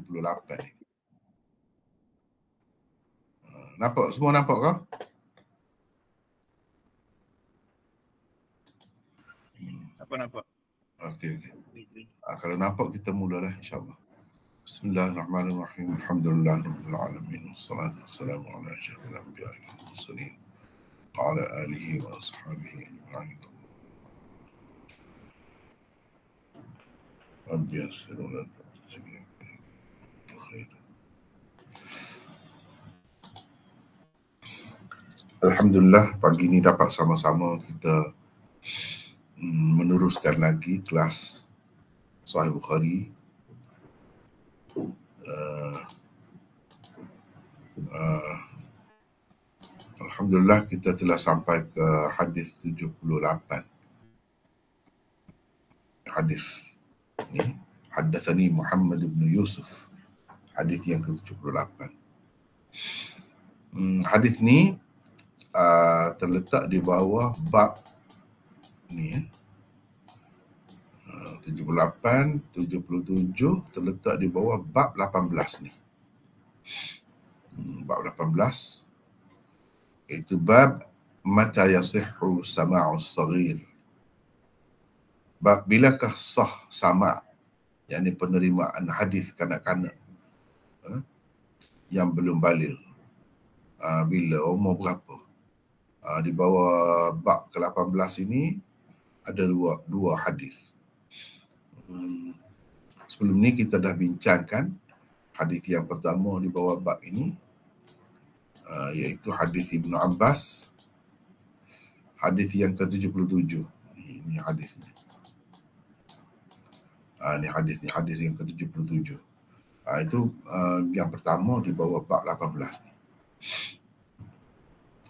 ke-78 ini. Nampak? Semua nampak kah? Nampak. Okey. Kalau nampak kita mulalah insya-Allah. Bismillahirrahmanirrahim. Alhamdulillahirabbil alamin. Wassalatu wassalamu ala asyrafil anbiya'i wal mursalin wa ala alihi wa ashabihi ajma'in. Rabbi yassir lana khair. Alhamdulillah, pagi ini dapat sama-sama kita meneruskan lagi kelas Sahih Bukhari. Alhamdulillah kita telah sampai ke hadis 78. Hadis ni, haddatsani Muhammad bin Yusuf. Hadis yang ke-78. Hadis ni terletak di bawah bab ni 78, 77 terletak di bawah bab 18 ni. Bab 18 iaitu bab mata yasihhu sama'u saghir. Bab bilakah sah sama', yakni penerimaan hadis kanak-kanak yang belum baligh. Bila umur berapa? Di bawah bab ke-18 ini ada dua hadis. Sebelum ni kita dah bincangkan hadis yang pertama di bawah bab ini, iaitu hadis Ibnu Abbas, hadis yang ke-77. Ini hadisnya. Ini hadis yang ke-77. Itu yang pertama di bawah bab 18 ni.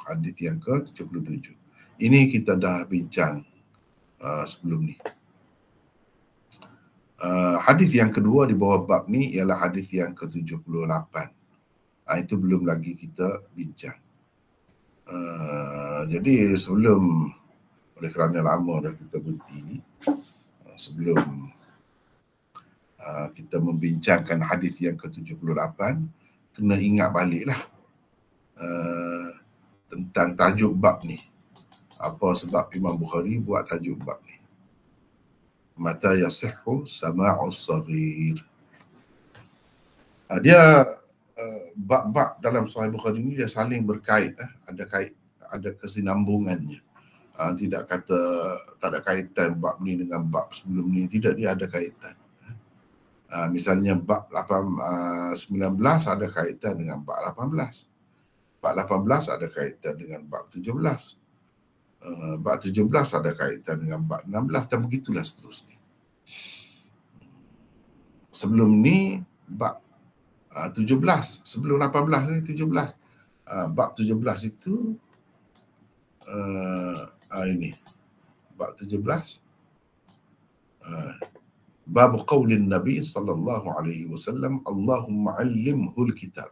Hadis yang ke-77. Ini kita dah bincang sebelum ni. Hadis yang kedua di bawah bab ni ialah hadis yang ke-78. Itu belum lagi kita bincang. Jadi sebelum, oleh kerana lama dah kita berhenti ni, sebelum kita membincangkan hadis yang ke-78, kena ingat baliklah tentang tajuk bab ni. Apa sebab Imam Bukhari buat tajuk bab ni? Mata yasihhu sama'u saghir. Dia bab-bab dalam Sahih Bukhari ni dia saling berkait, ada kesinambungannya. Tidak kata tak ada kaitan bab ni dengan bab sebelum ni, tidak, dia ada kaitan. Misalnya bab 19 ada kaitan dengan bab 18. Bab 18 ada kaitan dengan bab 17. Bab 17 ada kaitan dengan bab 16 dan begitulah seterusnya. Sebelum ni bab 17, sebelum 18 ni 17. Bab 17 itu ini bab 17 bab qaulin Nabi sallallahu alaihi wasallam Allahumma 'allimhul kitab.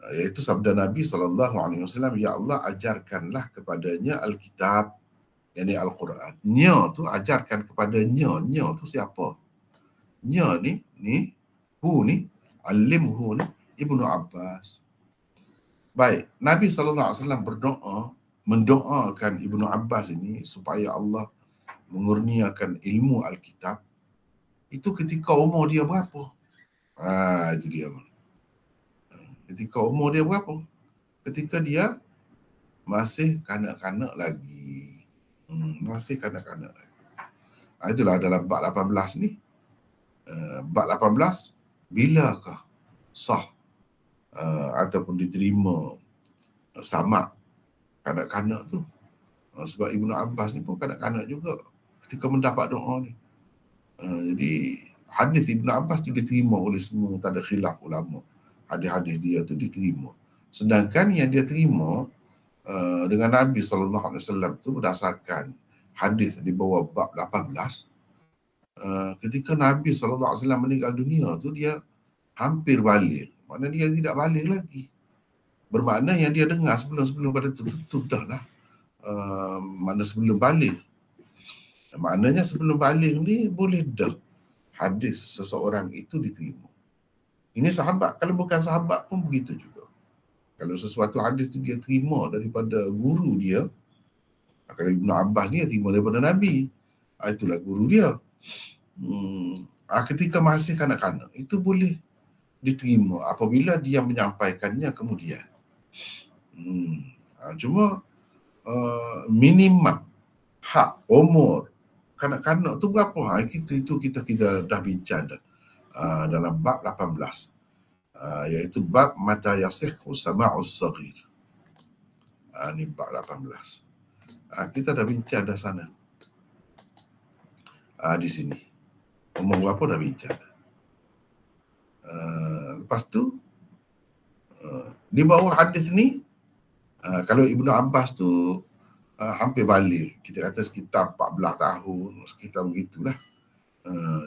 Iaitu sabda Nabi sallallahu alaihi wasallam, ya Allah ajarkanlah kepadanya Alkitab, yakni Al-Quran. Nya tu ajarkan kepadanya. Nya tu siapa? Nya ni hu ni, alimhu ni Ibnu Abbas. Baik, Nabi sallallahu alaihi wasallam mendoakan Ibnu Abbas ini supaya Allah mengurniakan ilmu Alkitab. Itu ketika umur dia berapa? Itu dia. Ketika umur dia berapa? Ketika dia masih kanak-kanak lagi. Masih kanak-kanak lagi. Itulah dalam bab 18 ni. Bab 18, bilakah sah ataupun diterima sama kanak-kanak tu? Sebab Ibnu Abbas ni pun kanak-kanak juga ketika mendapat doa ni. Jadi hadis Ibnu Abbas tu diterima oleh semua, tak ada khilaf ulama. Hadis-hadis dia tu diterima. Sedangkan yang dia terima dengan Nabi SAW tu berdasarkan hadis di bawah bab 18, ketika Nabi SAW meninggal dunia tu dia hampir baligh. Maknanya dia tidak baligh lagi. Bermakna yang dia dengar sebelum pada tu dah lah. Mana sebelum baligh. Maknanya sebelum baligh ni boleh dah hadis seseorang itu diterima. Ini sahabat, kalau bukan sahabat pun begitu juga. Kalau sesuatu hadis tu dia terima daripada guru dia, kalau Ibn Abbas ni dia terima daripada Nabi, itulah guru dia. Ketika masih kanak-kanak, itu boleh diterima apabila dia menyampaikannya kemudian. Cuma minimum hak umur kanak-kanak tu berapa? Itu kita dah bincang dah dalam bab 18, iaitu bab mata yasihhu sama'us saghir. Ni bab 18. Kita dah bincang dah sana. Di sini umur berapa dah bincang. Lepas tu di bawah hadis ni, kalau Ibnu Abbas tu hampir balik, kita kata sekitar 14 tahun, sekitar begitulah.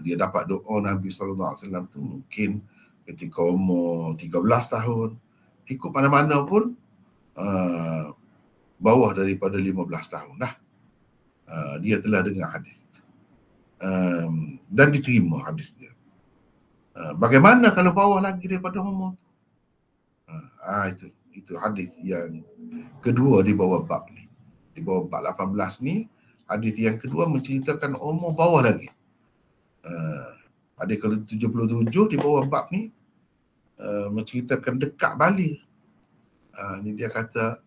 Dia dapat doa Nabi SAW tu mungkin ketika umur 13 tahun. Ikut mana-mana pun bawah daripada 15 tahun dah. Dia telah dengar hadis itu. Dan diterima hadis dia. Bagaimana kalau bawah lagi daripada umur tu? Itu hadis yang kedua di bawah bab ni. Di bawah bab 18 ni, hadis yang kedua menceritakan umur bawah lagi. Hadis ke-77 di bawah bab ni menceritakan dekat balik. Ni dia kata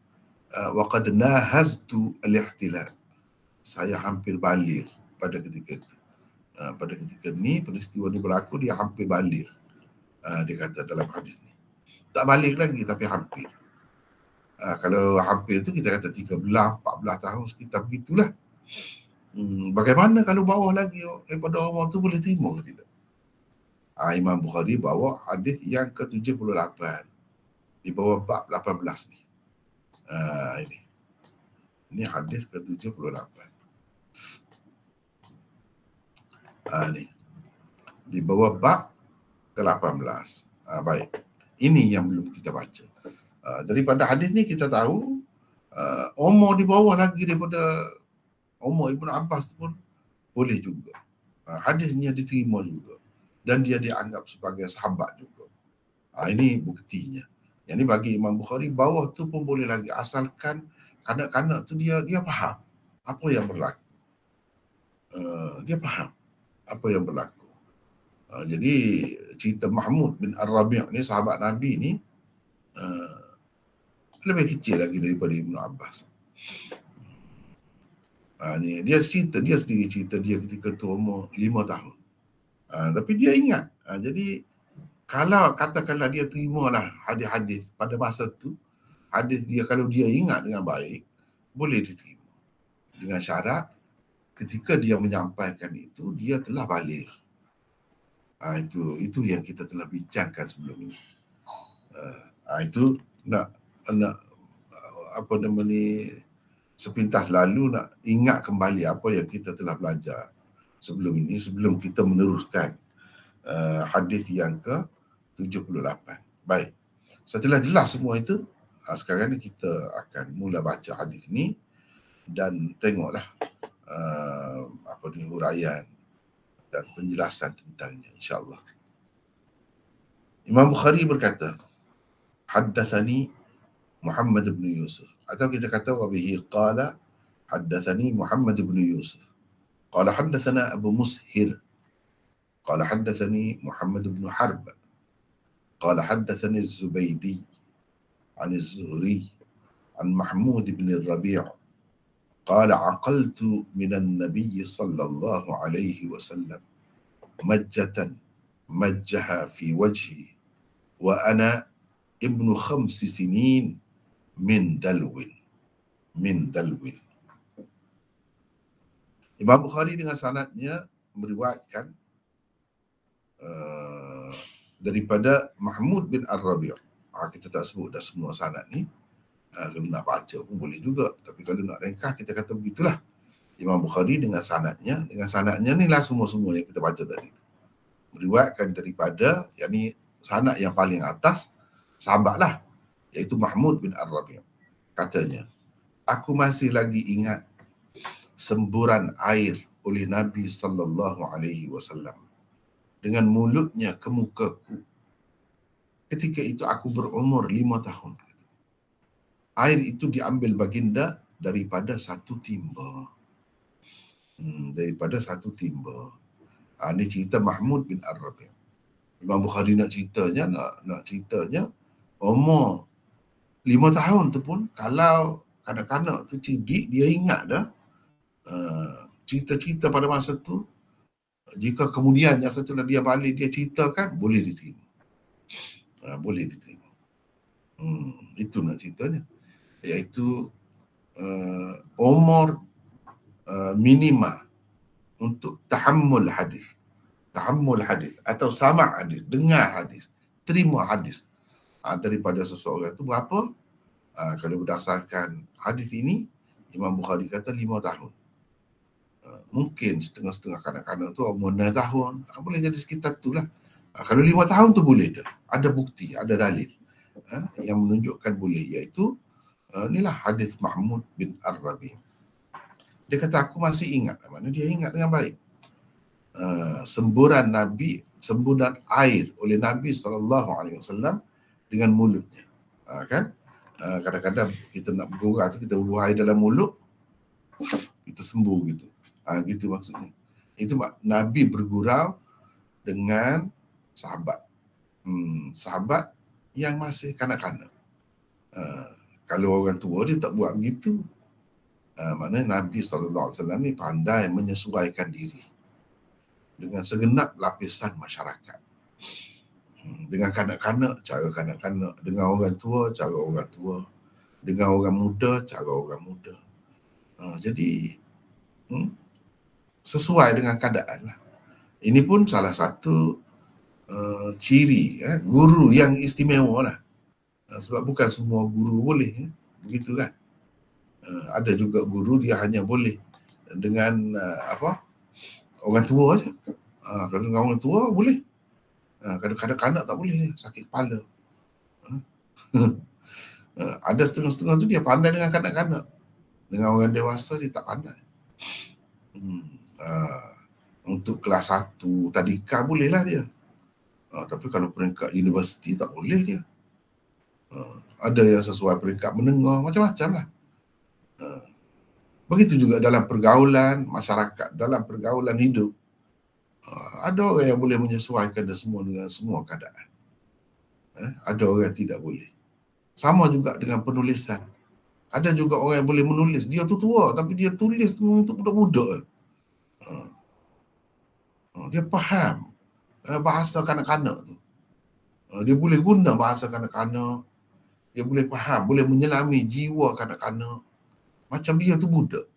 waqad nahaztu al-ihtilal. Saya hampir balik pada ketika itu. Pada ketika ni peristiwa ni berlaku, dia hampir balik. Dia kata dalam hadis ni. Tak balik lagi tapi hampir. Kalau hampir tu kita kata 13, 14 tahun sekitar begitulah. Bagaimana kalau bawah lagi daripada umur tu boleh terima ke tidak? Imam Bukhari bawa hadis yang ke-78 di bawah bab 18 ni. Ini hadis ke-78. Ni di bawah bab ke-18. Baik. Ini yang belum kita baca. Daripada hadis ni kita tahu umur di bawah lagi daripada umur Ibn Abbas pun boleh juga. Hadisnya diterima juga. Dan dia dianggap sebagai sahabat juga. Ini buktinya. Yang ni bagi Imam Bukhari, bawah tu pun boleh lagi. Asalkan kanak-kanak tu dia faham apa yang berlaku. Dia faham apa yang berlaku. Jadi cerita Mahmud bin Ar-Rabi' ni, sahabat Nabi ni, lebih kecil lagi daripada Ibn Abbas. Ni dia sendiri cerita dia ketika tu umur 5 tahun. Tapi dia ingat. Jadi kalau katakanlah dia terimalah hadis-hadis pada masa tu, hadis dia kalau dia ingat dengan baik, boleh diterima. Dengan syarat ketika dia menyampaikan itu, dia telah balik. Itu yang kita telah bincangkan sebelum ini. Itu nak apa nama ni, sepintas lalu nak ingat kembali apa yang kita telah belajar sebelum ini, sebelum kita meneruskan hadis yang ke-78. Baik. Setelah jelas semua itu, sekarang ni kita akan mula baca hadis ni dan tengoklah huraian dan penjelasan tentangnya, insya-Allah. Imam Bukhari berkata, haddatsani Muhammad bin Yusuf, atau kita kata wabihi qala haddatsani Muhammad bin Yusuf qala haddatsana Abu Mushir qala haddatsani Muhammad bin Harb qala haddatsani Az-Zubaydi an Az-Zuhri an Mahmud bin Ar-Rabi' قال عقلت من النبي صلى الله عليه وسلم مجة مجها في وجهي وأنا ابن 5 سنين من دلو. Imam Bukhari dengan sanadnya meriwayatkan daripada Mahmud bin Ar-Rabi'. Kita tak sebut dah semua sanad ni. Kalau nak baca pun boleh juga, tapi kalau nak ringkas kita kata begitulah. Imam Bukhari dengan sanadnya ni lah semua yang kita baca tadi tu. Meriwayatkan daripada, yakni sanad yang paling atas, sahabat lah, iaitu Mahmud bin Ar-Rabi'. Katanya, aku masih lagi ingat semburan air oleh Nabi SAW dengan mulutnya ke mukaku. Ketika itu aku berumur 5 tahun. Air itu diambil baginda daripada satu timba. Daripada satu timba. Ini cerita Mahmud bin Ar-Rabi'. Imam Bukhari nak ceritanya umur 5 tahun tu pun, kalau kanak-kanak tu cerdik, dia ingat dah cerita-cerita pada masa tu. Jika kemudian yang setelah dia balik dia ceritakan, boleh diterima. Boleh diterima. Itu nak ceritanya. Iaitu umur minima untuk tahammul hadis. Tahammul hadis atau sama' hadis, dengar hadis, terima hadis daripada seseorang itu berapa? Kalau berdasarkan hadis ini, Imam Bukhari kata 5 tahun. Mungkin setengah-setengah kanak-kanak tu umur 9 tahun. Boleh jadi sekitar tu lah. Kalau 5 tahun tu boleh dah. Ada bukti, ada dalil yang menunjukkan boleh. Iaitu inilah hadis Mahmud bin Ar-Rabi'. Dia kata, aku masih ingat. Mana dia ingat dengan baik. Semburan air oleh Nabi SAW dengan mulutnya. Kan? Kadang-kadang kita nak bergurau tu, kita bubuh air dalam mulut, kita sembuh gitu. Gitu maksudnya. Itu Nabi bergurau dengan sahabat. Sahabat yang masih kanak-kanak. Kalau orang tua dia tak buat begitu. Maknanya Nabi SAW ni pandai menyesuaikan diri dengan segenap lapisan masyarakat. Dengan kanak-kanak, cara kanak-kanak. Dengan orang tua, cara orang tua. Dengan orang muda, cara orang muda. Jadi, sesuai dengan keadaan lah. Ini pun salah satu ciri guru yang istimewa lah. Sebab bukan semua guru boleh. Begitu kan. Ada juga guru dia hanya boleh dengan orang tua je. Kalau dengan orang tua boleh. Kalau kanak-kanak tak boleh, sakit kepala. Ada setengah-setengah tu dia pandai dengan kanak-kanak. Dengan orang dewasa dia tak pandai. Untuk kelas 1 tadika bolehlah dia. Tapi kalau peringkat universiti tak boleh dia. Ada yang sesuai peringkat menengah, macam-macam lah. Begitu juga dalam pergaulan masyarakat, dalam pergaulan hidup. Ada orang yang boleh menyesuaikan dengan semua keadaan. Ada orang yang tidak boleh. Sama juga dengan penulisan. Ada juga orang yang boleh menulis. Dia tu tua tapi dia tulis tu untuk budak-budak. Dia faham bahasa kanak-kanak tu. Dia boleh guna bahasa kanak-kanak. Dia boleh faham, boleh menyelami jiwa kanak-kanak. Macam dia tu budak.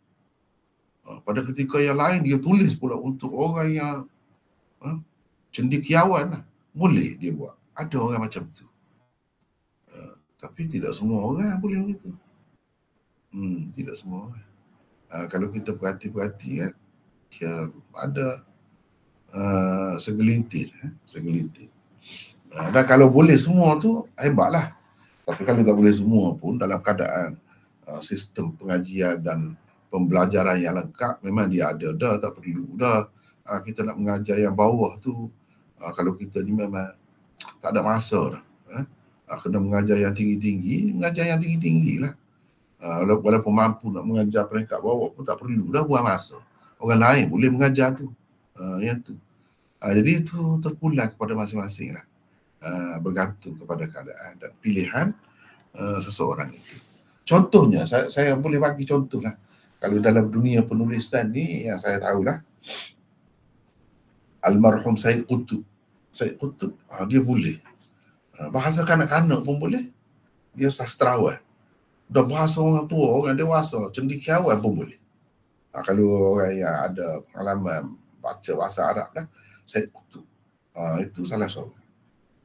Pada ketika yang lain dia tulis pula untuk orang yang cendekiawan lah. Boleh dia buat. Ada orang macam tu. Tapi tidak semua orang boleh begitu. Tidak semua orang. Kalau kita perhati-perhati kan, dia ada segelintir. Dan kalau boleh semua tu, hebatlah. Tapi kalau tak boleh semua pun, dalam keadaan sistem pengajian dan pembelajaran yang lengkap, memang dia ada dah, tak perlu dah. Kita nak mengajar yang bawah tu, kalau kita ni memang tak ada masa dah. Kena mengajar yang tinggi-tinggi, mengajar yang tinggi-tinggi lah. Walaupun mampu nak mengajar peringkat bawah pun tak perlu dah buang masa. Orang lain boleh mengajar tu. Yang tu. Jadi itu terpulang kepada masing-masing lah. Bergantung kepada keadaan dan pilihan seseorang itu. Contohnya, saya boleh bagi contoh lah. Kalau dalam dunia penulisan ni, yang saya tahulah, almarhum Said Qutb. Dia boleh. Bahasa kanak-kanak pun boleh. Dia sastrawan. Dah bahasa orang tua, orang dewasa, cendekiawan pun boleh. Kalau orang yang ada pengalaman baca bahasa Arab dah, Said Qutb. Itu salah seorang.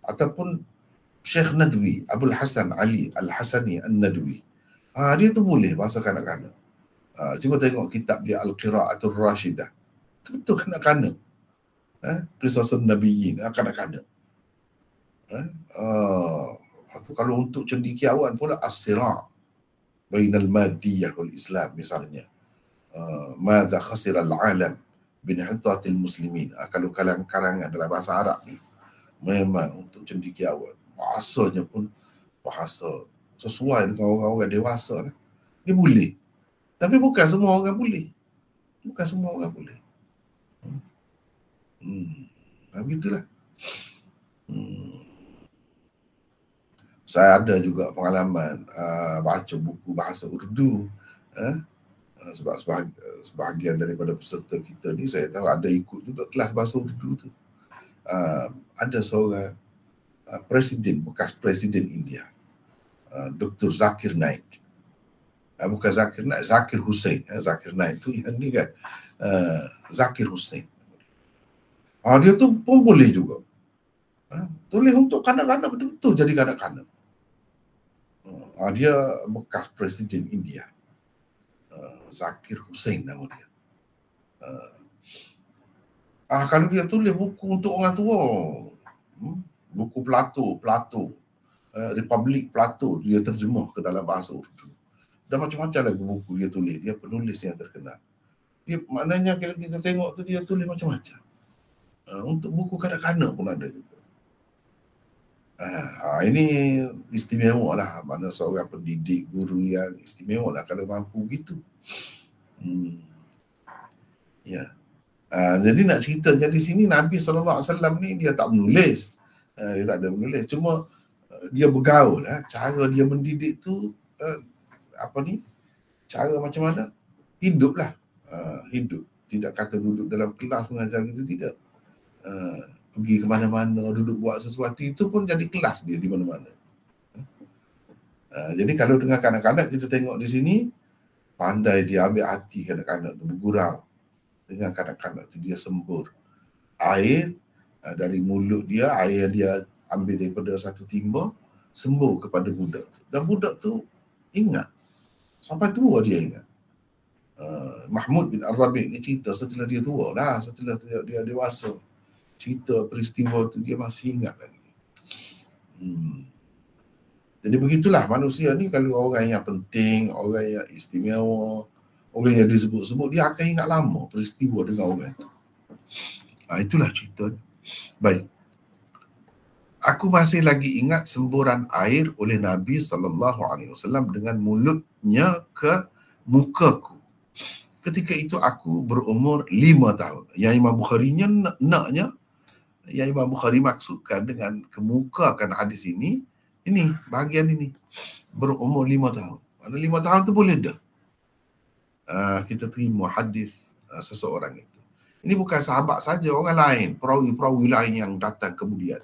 Ataupun Syekh Nadwi, Abdul Hasan Ali Al-Hasani An-Nadwi. Dia tu boleh bahasa kanak-kanak. Cuba tengok kitab dia Al-Qira'atul Rashidah. Itu kanak-kanak. Qisasun Nabiyyin, kanak-kanak. Kalau untuk cendekiawan pula As-Sira' bainal Maddiyah wal Islam misalnya. Madza khasira al-alam bin Hittatil Muslimin. Kalau karangan dalam bahasa Arab ni, memang untuk cendekiawan, bahasanya pun bahasa sesuai dengan orang-orang dewasa lah. Dia boleh. Tapi bukan semua orang boleh. Bukan semua orang boleh. Begitulah. Saya ada juga pengalaman baca buku bahasa Urdu. Sebab sebahagian daripada peserta kita ni saya tahu ada ikut juga kelas bahasa Urdu tu. Ada seorang presiden, bekas presiden India, Dr. Zakir Naik. Bukan Zakir Naik, Zakir Hussain. Zakir Naik tu yang ni kan, Zakir Hussain. Dia tu pun boleh juga. Tulis untuk kanak-kanak, betul-betul jadi kanak-kanak. Dia bekas presiden India. Zakir Hussain nama dia. Kalau dia tulis buku untuk orang tua, buku Plato, Republik Plato, dia terjemah ke dalam bahasa Urdu. Dan macam-macam lagi buku dia tulis. Dia penulis yang terkenal. Dia, maknanya kalau kita tengok tu dia tulis macam-macam. Untuk buku kanak-kanak pun ada juga. Ini istimewa lah. Mana seorang pendidik, guru yang istimewa lah kalau mampu gitu. Ya. Jadi nak cerita, jadi sini Nabi SAW ni dia tak menulis. Dia tak ada menulis. Cuma dia bergaul. Cara dia mendidik tu cara macam mana? Hiduplah. Hidup. Tidak kata duduk dalam kelas mengajar kita, tidak. Pergi ke mana-mana, duduk buat sesuatu, itu pun jadi kelas dia di mana-mana. Jadi kalau dengan kanak-kanak kita tengok di sini, pandai dia ambil hati kanak-kanak tu, bergurau. Dengan kanak-kanak tu dia sembur air dari mulut dia, air dia ambil daripada satu timba, sembur kepada budak tu. Dan budak tu ingat. Sampai tua dia ingat. Mahmud bin Ar-Rabi' ni cerita setelah dia tua lah, setelah dia dewasa. Cerita peristiwa tu dia masih ingat lagi. Jadi begitulah manusia ni, kalau orang yang penting, orang yang istimewa, orang yang disebut-sebut, dia akan ingat lama peristiwa dengan orang tu. Itulah cerita. Baik. Aku masih lagi ingat semburan air oleh Nabi SAW dengan mulutnya ke mukaku. Ketika itu aku berumur 5 tahun. Yang Imam Bukharinya yang Imam Bukhari maksudkan dengan kemukakan hadis ini bahagian ini, berumur 5 tahun. Mana 5 tahun tu boleh dah kita terima hadis seseorang itu. Ini bukan sahabat saja, orang lain, perawi-perawi lain yang datang kemudian.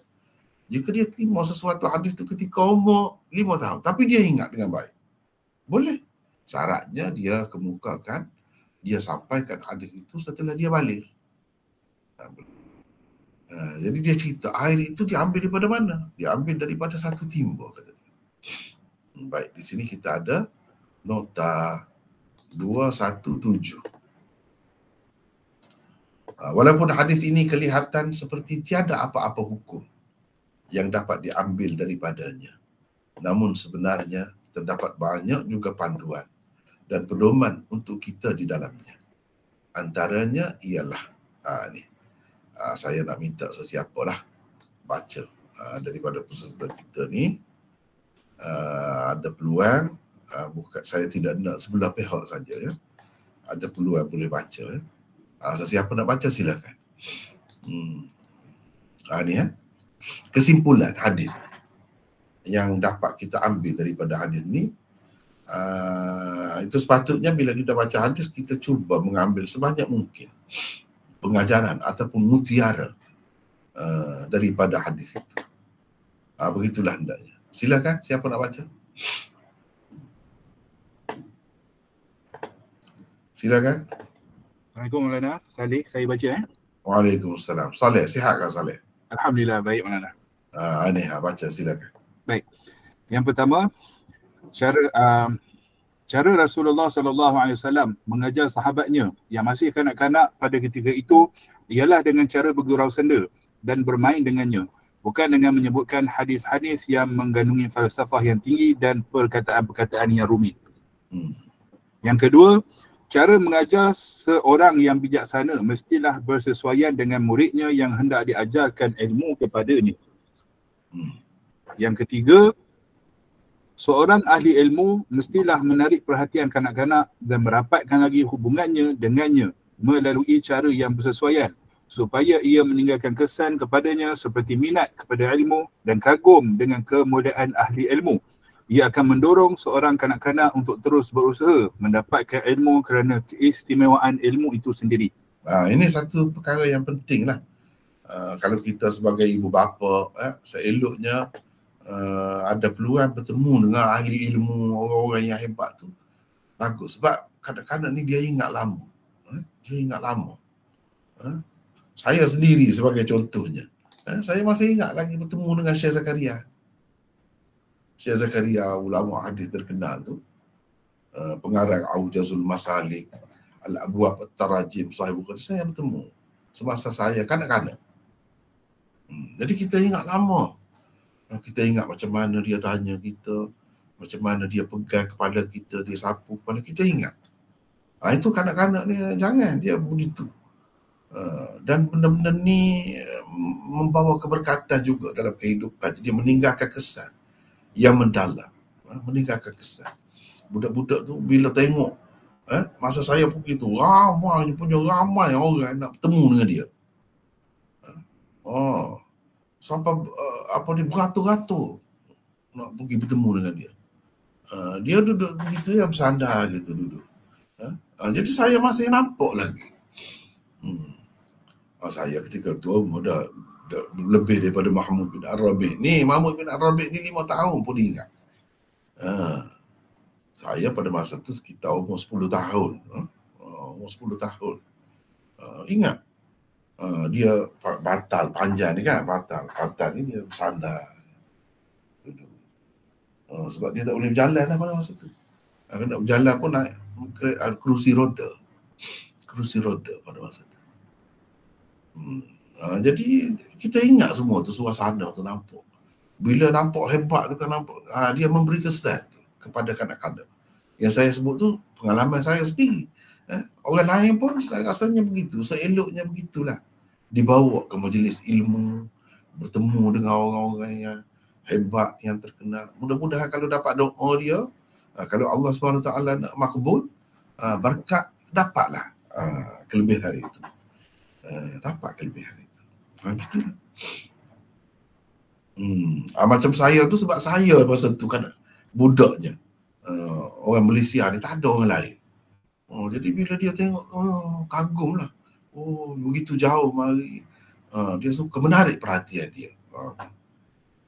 Jika dia terima sesuatu hadis itu ketika umur 5 tahun, tapi dia ingat dengan baik, boleh. Syaratnya dia kemukakan, dia sampaikan hadis itu setelah dia balik. Jadi dia cerita air itu diambil daripada mana? Diambil daripada satu timba, kata dia. Baik, di sini kita ada nota 217. Walaupun hadis ini kelihatan seperti tiada apa-apa hukum yang dapat diambil daripadanya, namun sebenarnya terdapat banyak juga panduan dan pedoman untuk kita di dalamnya. Antaranya ialah saya nak minta sesiapalah baca daripada peserta kita ni, ada peluang, bukan saya tidak nak sebelah pihak saja ya. Ada peluang boleh baca ya. Sesiapa nak baca silakan. Ni kesimpulan hadis yang dapat kita ambil daripada hadis ni, itu sepatutnya bila kita baca hadis kita cuba mengambil sebanyak mungkin pengajaran ataupun mutiara daripada hadis itu. Begitulah hendaknya. Silakan, siapa nak baca? Silakan. Assalamualaikum Maulana. Saleh, saya baca Waalaikumsalam. Saleh, sihat kan Saleh? Alhamdulillah, baik Maulana. Baca silakan. Baik. Yang pertama, cara Rasulullah SAW mengajar sahabatnya yang masih kanak-kanak pada ketika itu ialah dengan cara bergurau senda dan bermain dengannya, bukan dengan menyebutkan hadis-hadis yang mengandungi falsafah yang tinggi dan perkataan-perkataan yang rumit. Yang kedua, Cara mengajar seorang yang bijaksana mestilah bersesuaian dengan muridnya yang hendak diajarkan ilmu kepadanya. Yang ketiga, seorang ahli ilmu mestilah menarik perhatian kanak-kanak dan merapatkan lagi hubungannya dengannya melalui cara yang bersesuaian supaya ia meninggalkan kesan kepadanya seperti minat kepada ilmu dan kagum dengan kemuliaan ahli ilmu. Ia akan mendorong seorang kanak-kanak untuk terus berusaha mendapatkan ilmu kerana keistimewaan ilmu itu sendiri. Ini satu perkara yang penting lah. Kalau kita sebagai ibu bapa, seeloknya ada peluang bertemu dengan ahli ilmu, orang-orang yang hebat tu. Bagus. Sebab kanak-kanak ni dia ingat lama. Dia ingat lama. Saya sendiri sebagai contohnya. Saya masih ingat lagi bertemu dengan Syekh Zakaria. Syekh Zakaria, ulama hadis terkenal tu, pengarang Aujazul Masalik, Al-Abwab At-Tarajim, Sahih Bukhari, saya bertemu semasa saya kanak-kanak. Jadi kita ingat lama. Kita ingat macam mana dia tanya kita, macam mana dia pegang kepala kita, dia sapu kepala kita, ingat. Itu kanak-kanak ni jangan dia begitu. Dan benda-benda ni membawa keberkatan juga dalam kehidupan. Dia meninggalkan kesan yang mendalam, meninggalkan kesan. Budak-budak tu bila tengok masa saya pergi tu ramai orang nak bertemu dengan dia. Sampai dia beratur-ratur nak pergi bertemu dengan dia. Dia duduk begitu, yang bersandar gitu duduk. Jadi saya masih nampak lagi. Saya ketika tu dah lebih daripada Mahmud bin Ar-Rabi'. Ni Mahmud bin Ar-Rabi' ni 5 tahun pun dia ingat. Saya pada masa tu sekitar umur 10 tahun. Umur 10 tahun. Ingat. Dia bantal panjang ni kan, bantal ni dia bersandar. Sebab dia tak boleh berjalan lah pada masa tu. Kalau nak berjalan pun naik kerusi roda. Kerusi roda pada masa tu. Jadi kita ingat semua tu, suasana tu nampak. Bila nampak hebat tu kan nampak, dia memberi kesan tu kepada kanak-kanak. Yang saya sebut tu pengalaman saya sendiri. Orang lain pun rasanya begitu, seeloknya begitulah. Dibawa ke majlis ilmu, bertemu dengan orang-orang yang hebat, yang terkenal. Mudah-mudahan kalau dapat doa dia, kalau Allah SWT nak makbul, berkat dapatlah kelebihan itu. Dapat kelebihan itu. Gitu lah. Macam saya tu, sebab saya masa tu kan budaknya orang Malaysia ni, tak ada orang lain. Jadi bila dia tengok, kagum lah. Begitu jauh mari. Dia suka menarik perhatian dia.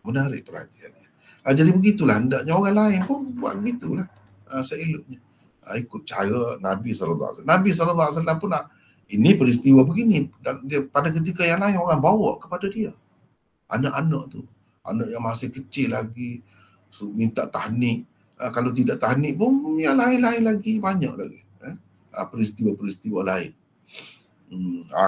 Menarik perhatian dia. Jadi begitulah, hendaknya orang lain pun buat begitulah. Seeloknya. Ikut cara Nabi SAW. Nabi SAW pun nak, ini peristiwa begini, dan dia, pada ketika yang lain orang bawa kepada dia. Anak-anak tu, anak yang masih kecil lagi, minta tahnik. Kalau tidak tahnik pun yang lain-lain lagi, banyak lagi. Peristiwa-peristiwa lain.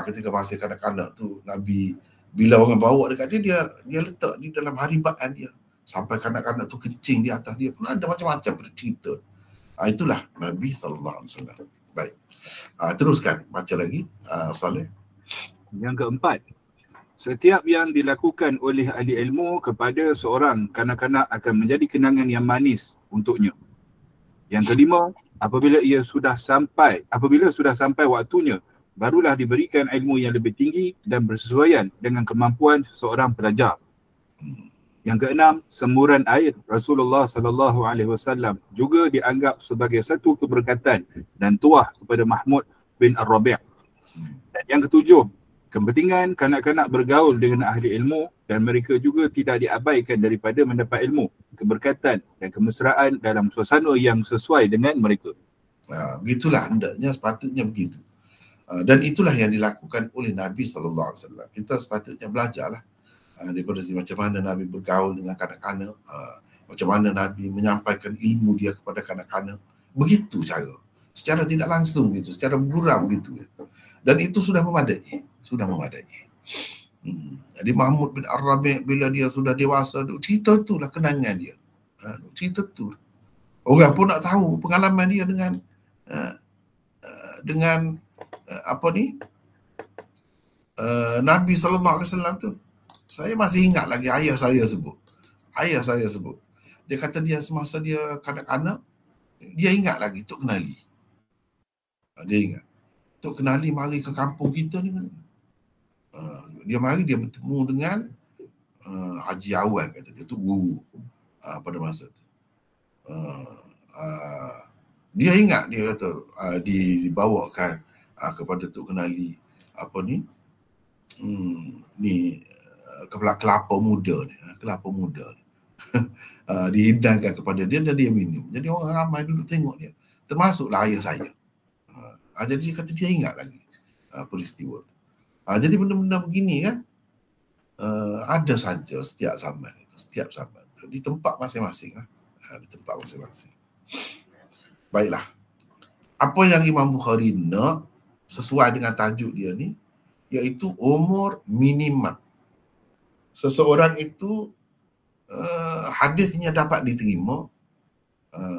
Ketika masih kanak-kanak tu, Nabi bila orang bawa dekat dia letak di dalam haribaan dia. Sampai kanak-kanak tu kencing di atas dia. Pun ada macam-macam cerita. Itulah Nabi SAW. Baik. Teruskan baca lagi, Saleh. Yang keempat, setiap yang dilakukan oleh ahli ilmu kepada seorang kanak-kanak akan menjadi kenangan yang manis untuknya. Yang kelima, apabila sudah sampai waktunya, barulah diberikan ilmu yang lebih tinggi dan bersesuaian dengan kemampuan seorang pelajar. Yang keenam, semburan air Rasulullah SAW juga dianggap sebagai satu keberkatan dan tuah kepada Mahmud bin Ar-Rabi'. Dan yang ketujuh, kepentingan kanak-kanak bergaul dengan ahli ilmu dan mereka juga tidak diabaikan daripada mendapat ilmu, keberkatan dan kemesraan dalam suasana yang sesuai dengan mereka. Begitulah hendaknya, sepatutnya begitu. Dan itulah yang dilakukan oleh Nabi SAW. Kita sepatutnya belajarlah daripada macam mana Nabi bergaul dengan kanak-kanak, macam mana Nabi menyampaikan ilmu dia kepada kanak-kanak. Begitu cara. Secara tidak langsung gitu, secara bergurau gitu. Dan itu sudah memadai. Jadi Mahmud bin Ar-Rabi' bila dia sudah dewasa, cerita itulah kenangan dia. Cerita tu. Orang pun nak tahu pengalaman dia dengan dengan Nabi SAW tu. Saya masih ingat lagi ayah saya sebut. Dia kata dia semasa dia kanak-kanak, dia ingat lagi Tok Kenali. Dia ingat. Tok Kenali mari ke kampung kita ni. Dia mari, dia bertemu dengan Haji Awan, kata dia tu guru pada masa tu. Dia ingat, dia kata dibawakan kepada Tok Kenali kelapa muda ni. Dihidangkan kepada dia dan dia minum. Jadi orang ramai duduk tengok dia. Termasuklah ayah saya. Jadi dia kata dia ingat lagi peristiwa tu. Jadi benda-benda begini kan ada saja setiap zaman itu, di tempat masing-masing. Di tempat masing-masing. Baiklah. Apa yang Imam Bukhari nak sesuai dengan tajuk dia ni, iaitu umur minimum seseorang itu hadisnya dapat diterima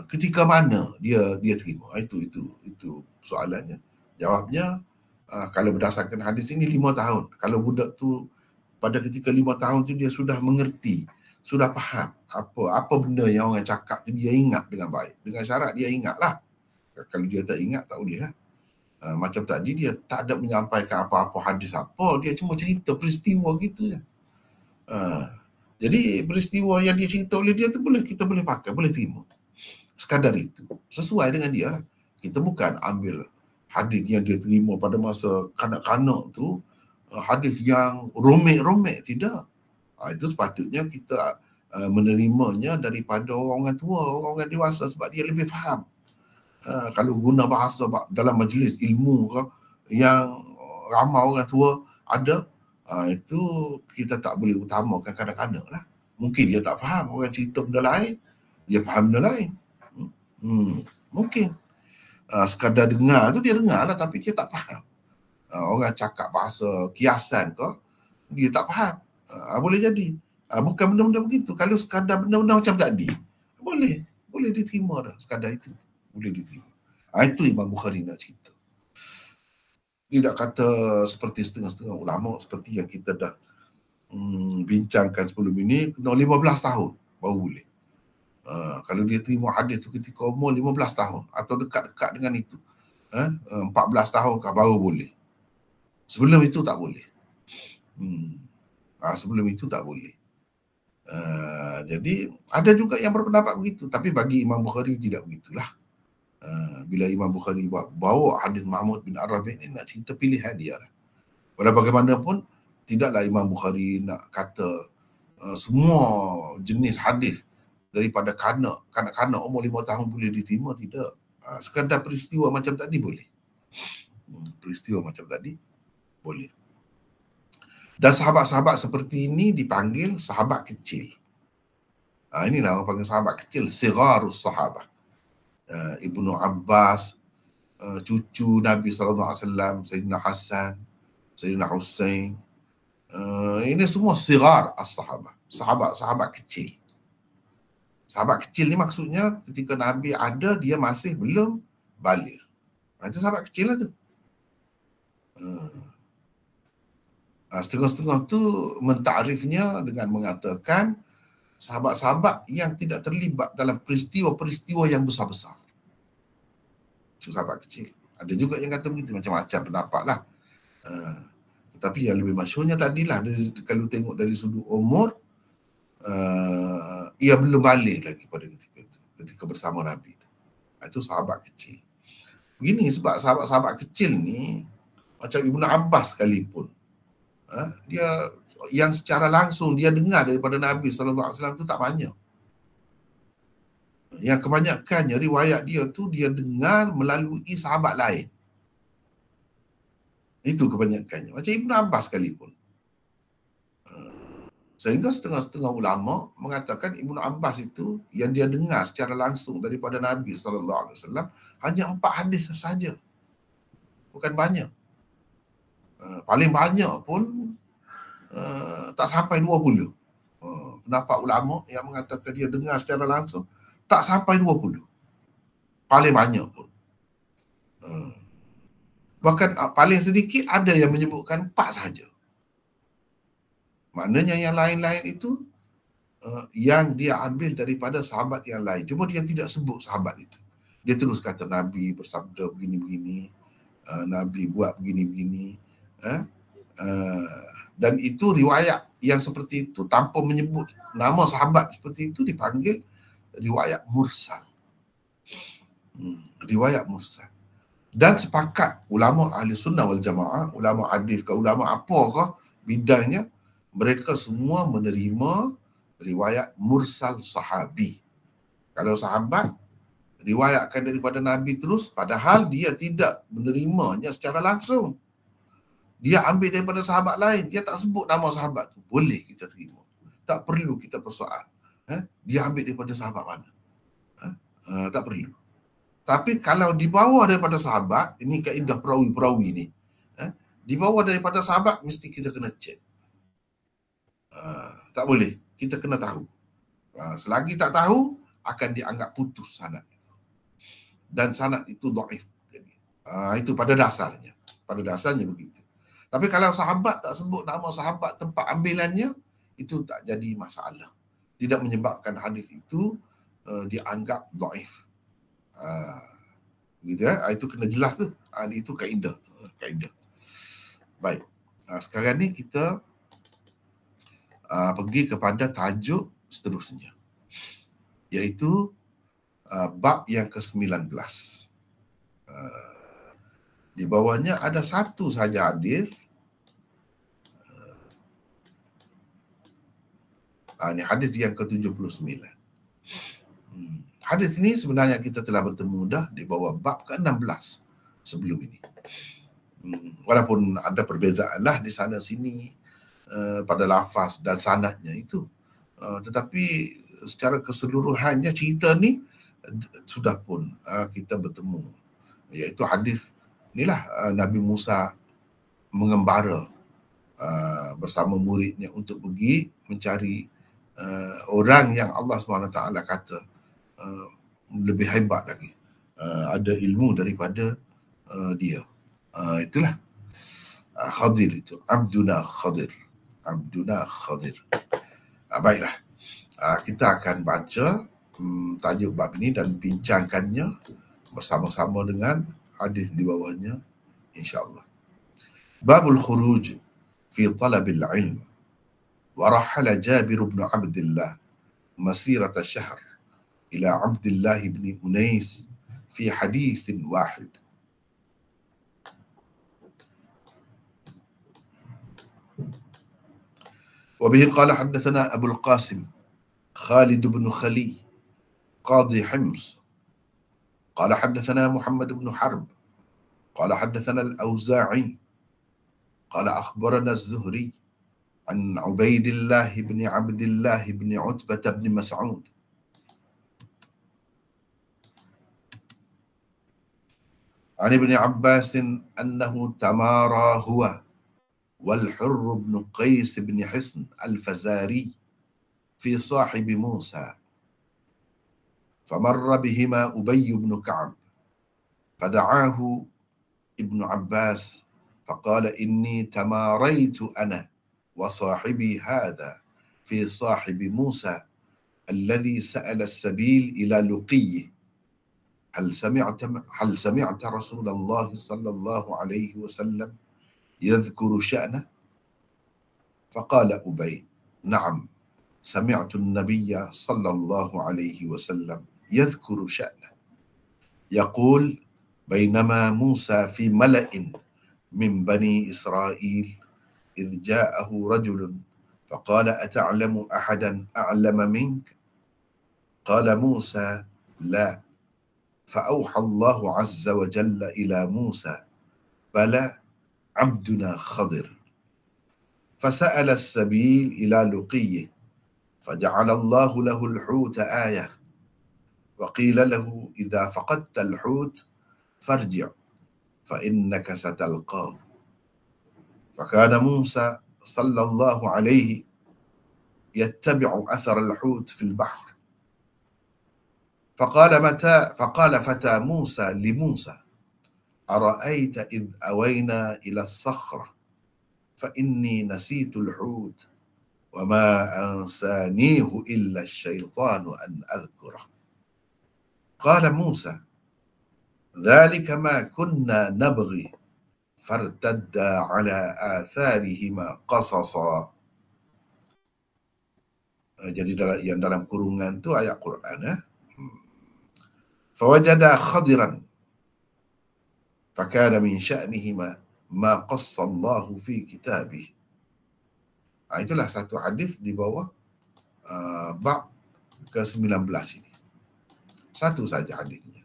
ketika mana dia terima. Itu soalannya. Jawabnya kalau berdasarkan hadis ini 5 tahun. Kalau budak tu pada ketika 5 tahun tu dia sudah mengerti, sudah faham apa benda yang orang cakap tu, dia ingat dengan baik. Dengan syarat dia ingatlah. Kalau dia tak ingat, tak boleh lah. Macam tadi dia tak ada menyampaikan apa-apa hadis apa, dia cuma cerita peristiwa gitu je. Jadi peristiwa yang dia cerita oleh dia tu kita boleh pakai, boleh terima. Sekadar itu. Sesuai dengan dia lah. Kita bukan ambil hadis yang dia terima pada masa kanak-kanak tu, hadis yang romek-romek, tidak. Itu sepatutnya kita menerimanya daripada orang tua, orang dewasa, sebab dia lebih faham. Kalau guna bahasa dalam majlis ilmu ke, yang ramai orang tua ada, itu kita tak boleh utamakan kanak-kanak lah. Mungkin dia tak faham, orang cerita benda lain, dia faham benda lain. Mungkin sekadar dengar tu dia dengar lah, tapi dia tak faham. Orang cakap bahasa kiasan ke, dia tak faham. Boleh jadi. Bukan benda-benda begitu. Kalau sekadar benda-benda macam tadi, boleh diterima dah. Sekadar itu boleh diterima. Itu Imam Bukhari nak cerita. Tidak kata seperti setengah-setengah ulama, seperti yang kita dah bincangkan sebelum ini, kena 15 tahun baru boleh. Kalau dia terima hadis tu ketika umur 15 tahun atau dekat-dekat dengan itu, 14 tahun baru boleh. Sebelum itu tak boleh. Sebelum itu tak boleh. Jadi ada juga yang berpendapat begitu, tapi bagi Imam Bukhari tidak begitulah. Bila Imam Bukhari bawa hadis Mahmud bin Ar-Rabi' ini, nak cerita pilihan dia lah. Walau bagaimanapun, tidaklah Imam Bukhari nak kata semua jenis hadis daripada kanak-kanak umur 5 tahun boleh diterima, tidak. Sekadar peristiwa macam tadi boleh. Peristiwa macam tadi boleh. Dan sahabat-sahabat seperti ini dipanggil sahabat kecil. Inilah orang panggil sahabat kecil, sigharus sahabah. Ibnu Abbas, cucu Nabi SAW, Sayyidina Hasan, Sayyidina Hussein. Ini semua sighar as-sahabah. Sahabat kecil. Sahabat kecil ni maksudnya ketika Nabi ada, dia masih belum baligh. Itu sahabat kecil lah tu. Setengah-setengah tu mentakrifnya dengan mengatakan sahabat-sahabat yang tidak terlibat dalam peristiwa-peristiwa yang besar-besar. Itu sahabat kecil. Ada juga yang kata begitu, macam-macam pendapat lah. Tetapi yang lebih masyhurnya tadilah, kalau tengok dari sudut umur, ia belum balik lagi pada ketika bersama Nabi. Itu sahabat kecil. Begini sebab sahabat-sahabat kecil ni, macam Ibnu Abbas sekalipun, dia yang secara langsung dia dengar daripada Nabi SAW tu tak banyak. Yang kebanyakannya riwayat dia tu dia dengar melalui sahabat lain. Itu kebanyakannya. Macam Ibnu Abbas sekalipun. Sehingga setengah-setengah ulama mengatakan Ibnu Abbas itu yang dia dengar secara langsung daripada Nabi SAW hanya 4 hadis sahaja. Bukan banyak. Paling banyak pun tak sampai 20. Pendapat ulama yang mengatakan dia dengar secara langsung tak sampai 20. Paling banyak pun. Bahkan paling sedikit ada yang menyebutkan 4 sahaja. Maknanya yang lain-lain itu yang dia ambil daripada sahabat yang lain. Cuma dia tidak sebut sahabat itu. Dia terus kata Nabi bersabda begini-begini, Nabi buat begini-begini. Dan itu riwayat yang seperti itu tanpa menyebut nama sahabat seperti itu dipanggil riwayat mursal. Riwayat mursal. Dan sepakat ulama ahli sunnah wal jamaah, ulama hadis ke ulama apakah bidangnya, mereka semua menerima riwayat mursal sahabi. Kalau sahabat riwayatkan daripada Nabi terus, padahal dia tidak menerimanya secara langsung. Dia ambil daripada sahabat lain, dia tak sebut nama sahabat tu, boleh kita terima. Tak perlu kita persoal. Dia ambil daripada sahabat mana? Tak perlu. Tapi kalau dibawa daripada sahabat, ini kaedah perawi-perawi ni. Dibawa daripada sahabat, mesti kita kena cek. Tak boleh. Kita kena tahu. Selagi tak tahu, akan dianggap putus sanad itu. Dan sanad itu dhaif. Itu pada dasarnya. Pada dasarnya begitu. Tapi kalau sahabat tak sebut nama sahabat tempat ambilannya, itu tak jadi masalah. Tidak menyebabkan hadis itu dianggap dhaif. Gitu ya. Itu kena jelas tu. Itu kaedah. Baik. Sekarang ni kita pergi kepada tajuk seterusnya, iaitu bab yang ke-19. Di bawahnya ada satu saja hadis. Ini hadis yang ke-79. Hadis ini sebenarnya kita telah bertemu dah di bawah bab ke-16 sebelum ini. Walaupun ada perbezaan lah di sana sini pada lafaz dan sanadnya itu. Tetapi secara keseluruhannya cerita ni sudah pun kita bertemu. Iaitu hadis inilah Nabi Musa mengembara bersama muridnya untuk pergi mencari orang yang Allah SWT kata lebih hebat lagi, ada ilmu daripada dia. Itulah Khadir itu, Abduna Khadir. Baiklah, kita akan baca tajuk bab ini dan bincangkannya bersama-sama dengan hadis di bawahnya, insyaAllah. Babul khuruj fi talabil ilm. ورحل جابر بن عبد الله مسيرة شهر إلى عبد الله بن أنيس في حديث واحد. وبه قال حدثنا أبو القاسم خالد بن خلي قاضي حمص قال حدثنا محمد بن حرب قال حدثنا الأوزاعي قال أخبرنا الزهري عن عبيد الله بن عبد الله بن عتبة بن مسعود عن ابن عباس أنه تمارى هو والحر بن قيس بن حصن الفزاري في صاحب موسى، فمر بهما أبي بن كعب فدعاه ابن عباس فقال إني تماريت أنا وصاحبي هذا في صاحب موسى الذي سأل السبيل إلى لقيه، هل سمعت رسول الله صلى الله عليه وسلم يذكر شأنه؟ فقال أبي نعم سمعت النبي صلى الله عليه وسلم يذكر شأنه يقول بينما موسى في ملأ من بني إسرائيل إذ جاءه رجل فقال أتعلم أحدا أعلم منك؟ قال موسى لا، فأوحى الله عز وجل إلى موسى بلى عبدنا خضر، فسأل السبيل إلى لقيه فجعل الله له الحوت آية، وقيل له إذا فقدت الحوت فارجع فإنك ستلقاه، فكان موسى صلى الله عليه يتبع أثر الحوت في البحر، فقال فتى موسى لموسى ara'aita idh awayna ila as-sakhrah fa inni nasitul hut wa ma ansanihu illa asy-syaitanu an adhkurah. Qala Musa, dhalika ma kunna nabghi fartadda ala atharihima qasasa. Jadi dalam kurungan tu ayat Quran. Fawajada khadiran fakana min sya'nihima ma qassallahu fi kitabih. Itulah satu hadis di bawah bab ke-19 ini. Satu saja hadisnya.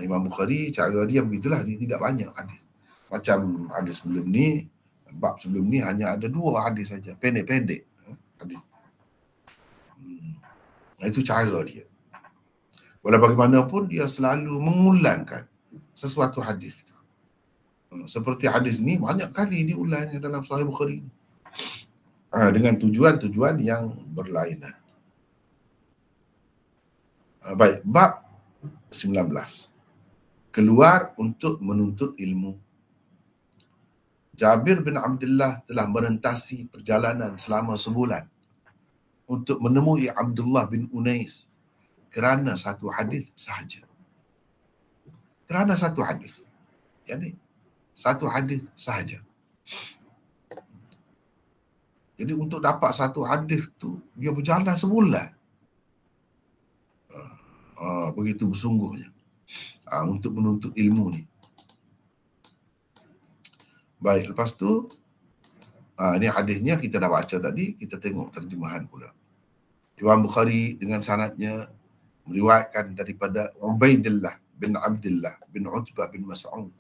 Imam Bukhari cara dia begitulah, dia tidak banyak hadis. Macam hadis sebelum ni, bab sebelum ni hanya ada 2 hadis saja, pendek-pendek hadis. Itu cara dia. Walau bagaimanapun dia selalu mengulangkan sesuatu hadis itu. Seperti hadis ni banyak kali diulangnya dalam Sahih Bukhari dengan tujuan-tujuan yang berlainan. Baik, bab 19. Keluar untuk menuntut ilmu. Jabir bin Abdullah telah merentasi perjalanan selama sebulan untuk menemui Abdullah bin Unais kerana satu hadis sahaja. Kerana satu hadis. Yani satu hadis sahaja. Jadi untuk dapat satu hadis tu dia berjalan sebulan. Begitu bersungguhnya untuk menuntut ilmu ni. Baik, lepas tu ni hadisnya kita dah baca tadi, kita tengok terjemahan pula. Imam Bukhari dengan sanadnya meriwayatkan daripada Ubaidillah bin Abdullah bin Utbah bin Mas'ud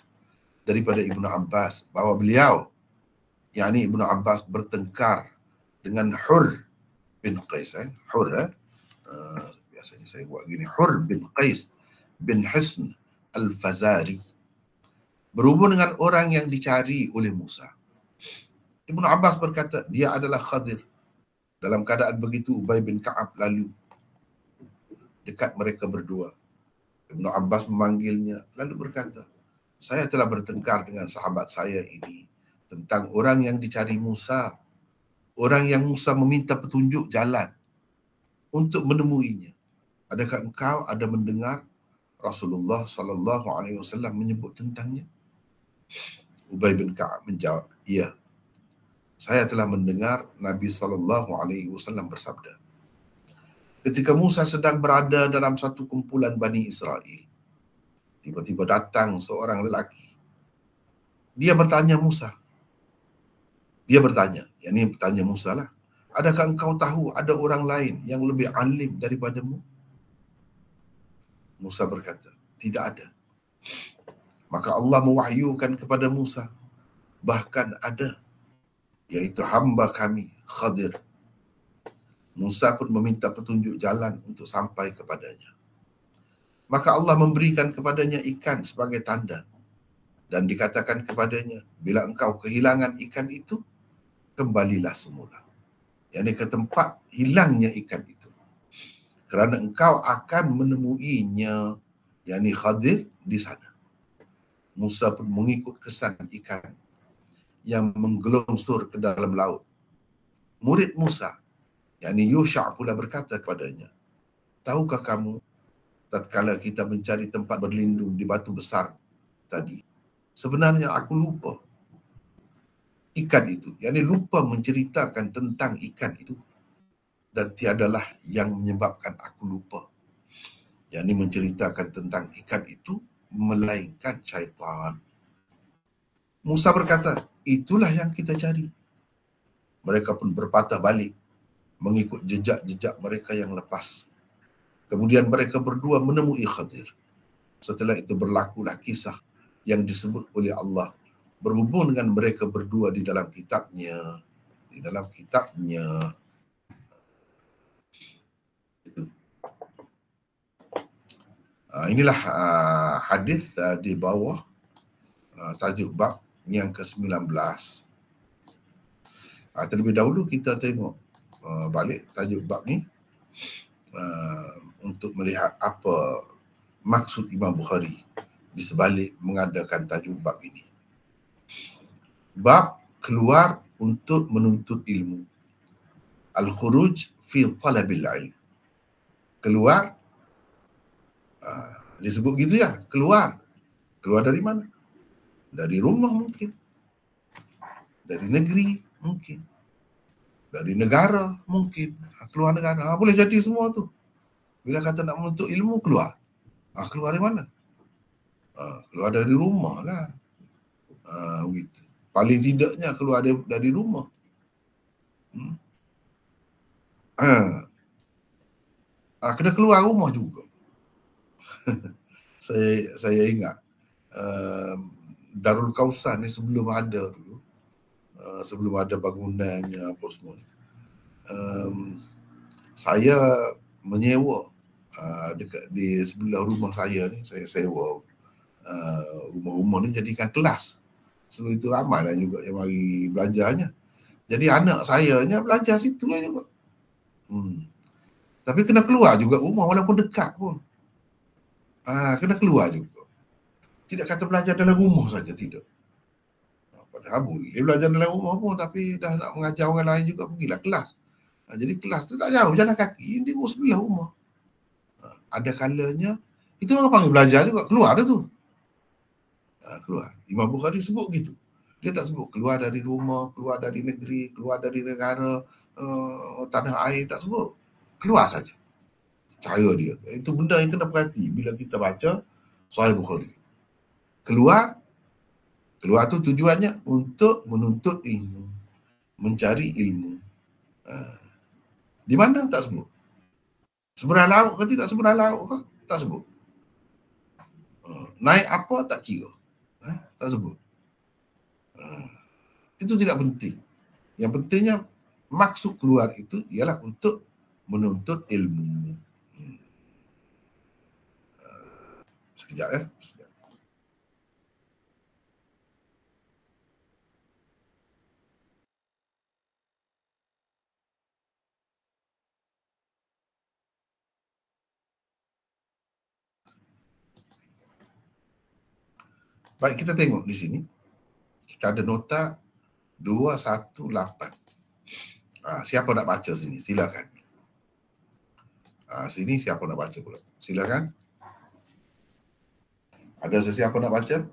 daripada Ibnu Abbas bahawa beliau, yakni Ibnu Abbas, bertengkar dengan Hur bin Qais. Biasanya saya buat gini, Hur bin Qais bin Hisn al-Fazari, berhubung dengan orang yang dicari oleh Musa. Ibnu Abbas berkata, dia adalah Khadir. Dalam keadaan begitu, Ubay bin Ka'ab lalu dekat mereka berdua. Ibnu Abbas memanggilnya, lalu berkata, saya telah bertengkar dengan sahabat saya ini tentang orang yang dicari Musa. Orang yang Musa meminta petunjuk jalan untuk menemuinya. Adakah engkau ada mendengar Rasulullah SAW menyebut tentangnya? Ubay bin Ka'ab menjawab, ya. Saya telah mendengar Nabi SAW bersabda, ketika Musa sedang berada dalam satu kumpulan Bani Israel, tiba-tiba datang seorang lelaki. Dia bertanya Musa. Yang bertanya Musa lah, adakah engkau tahu ada orang lain yang lebih alim daripadamu? Musa berkata, tidak ada. Maka Allah mewahyukan kepada Musa, bahkan ada, yaitu hamba kami Khadir. Musa pun meminta petunjuk jalan untuk sampai kepadanya. Maka Allah memberikan kepadanya ikan sebagai tanda. Dan dikatakan kepadanya, bila engkau kehilangan ikan itu, kembalilah semula. Yani ke tempat hilangnya ikan itu. Kerana engkau akan menemuinya, yani Khadir, di sana. Musa pun mengikut kesan ikan yang menggelongsur ke dalam laut. Murid Musa, yakni Yusha' pula berkata kepadanya, tahukah kamu, tatkala kita mencari tempat berlindung di batu besar tadi, sebenarnya aku lupa ikan itu. Yakni lupa menceritakan tentang ikan itu. Dan tiadalah yang menyebabkan aku lupa, yakni menceritakan tentang ikan itu, melainkan syaitan. Musa berkata, itulah yang kita cari. Mereka pun berpatah balik mengikut jejak-jejak mereka yang lepas. Kemudian mereka berdua menemui Khadir. Setelah itu berlakulah kisah yang disebut oleh Allah berhubung dengan mereka berdua di dalam kitabnya. Inilah hadis di bawah tajuk bab yang ke-19. Terlebih dahulu kita tengok balik tajuk bab ni untuk melihat apa maksud Imam Bukhari di sebalik mengadakan tajuk bab ini. Bab keluar untuk menuntut ilmu. Al-khuruj fi talabil ilm. Keluar, disebut gitu ya, keluar. Keluar dari mana? Dari rumah mungkin. Dari negeri mungkin. Dari negara mungkin. Keluar negara. Boleh jadi semua tu. Bila kata nak menuntut ilmu, keluar. Keluar dari mana? Keluar dari rumah lah. Gitu. Paling tidaknya keluar dari rumah. Kena keluar rumah juga. saya ingat Darul Kausar ni sebelum ada dulu, sebelum ada bangunannya apa semua, saya menyewa dekat di sebelah rumah saya ni, saya sewa rumah-rumah ni jadikan kelas. Sebelum itu ramai lah juga yang mari belajarnya. Jadi anak saya nya belajar situ lah juga. Tapi kena keluar juga rumah walaupun dekat pun. Kena keluar juga. Tidak kata belajar dalam rumah saja, tidak. Padahal boleh belajar dalam rumah pun, tapi dah nak mengajar orang lain juga, pergilah kelas. Jadi kelas tu tak jauh, jalan kaki, di sebelah rumah. Ada kalanya, itu orang panggil belajar juga, keluar dah tu. Keluar. Imam Bukhari sebut gitu. Dia tak sebut keluar dari rumah, keluar dari negeri, keluar dari negara, tanah air, tak sebut. Keluar saja. Cara dia. Itu benda yang kena perhati bila kita baca Sahih Bukhari. Keluar tu tujuannya untuk menuntut ilmu, mencari ilmu. Di mana tak sebut. Seberang laut ke tidak seberang laut ke? Tak sebut. Naik apa tak kira. Tak sebut. Itu tidak penting. Yang pentingnya maksud keluar itu ialah untuk menuntut ilmu. Sekejap ya. Baik, kita tengok di sini. Kita ada nota 218. Siapa nak baca sini? Silakan. Sini siapa nak baca pula? Silakan. Ada sesiapa nak baca?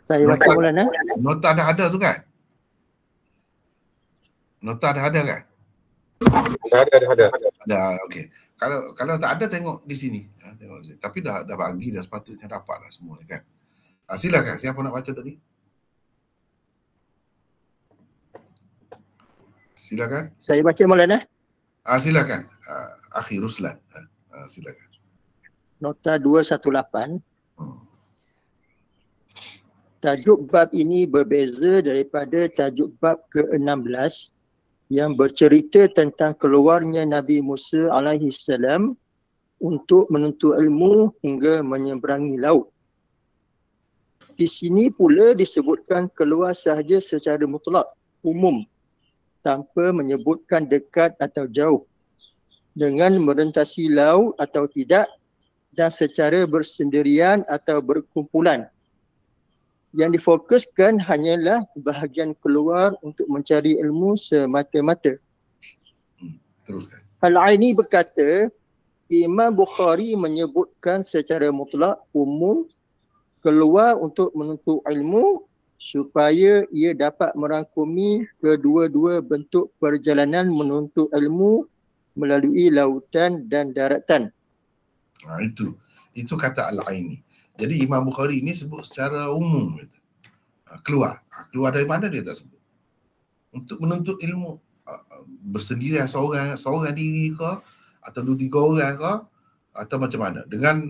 Saya baca Maulana. Nota dah ada tu kan? Nota dah ada kan? Ada. Dah, okey. Kalau tak ada tengok di sini. Tengok di sini. Tapi dah bagi dah, sepatutnya dapatlah semua kan. Silakan, siapa nak baca tadi? Silakan. Saya baca Maulana. Silakan. Akhi Ruslan. Silakan. Nota 218. Tajuk bab ini berbeza daripada tajuk bab ke-16 yang bercerita tentang keluarnya Nabi Musa alaihi salam untuk menuntut ilmu hingga menyeberangi laut. Di sini pula disebutkan keluar sahaja secara mutlak, umum, tanpa menyebutkan dekat atau jauh, dengan merentasi laut atau tidak, dan secara bersendirian atau berkumpulan. Yang difokuskan hanyalah bahagian keluar untuk mencari ilmu semata-mata. Teruskan. Al-Aini berkata, Imam Bukhari menyebutkan secara mutlak, umum, keluar untuk menuntut ilmu supaya ia dapat merangkumi kedua-dua bentuk perjalanan menuntut ilmu melalui lautan dan daratan. Itu kata Al-Aini. Jadi Imam Bukhari ini sebut secara umum. Keluar dari mana dia tak sebut. Untuk menuntut ilmu, bersendirian seorang diri ke, atau 2-3 orang ke, atau macam mana, dengan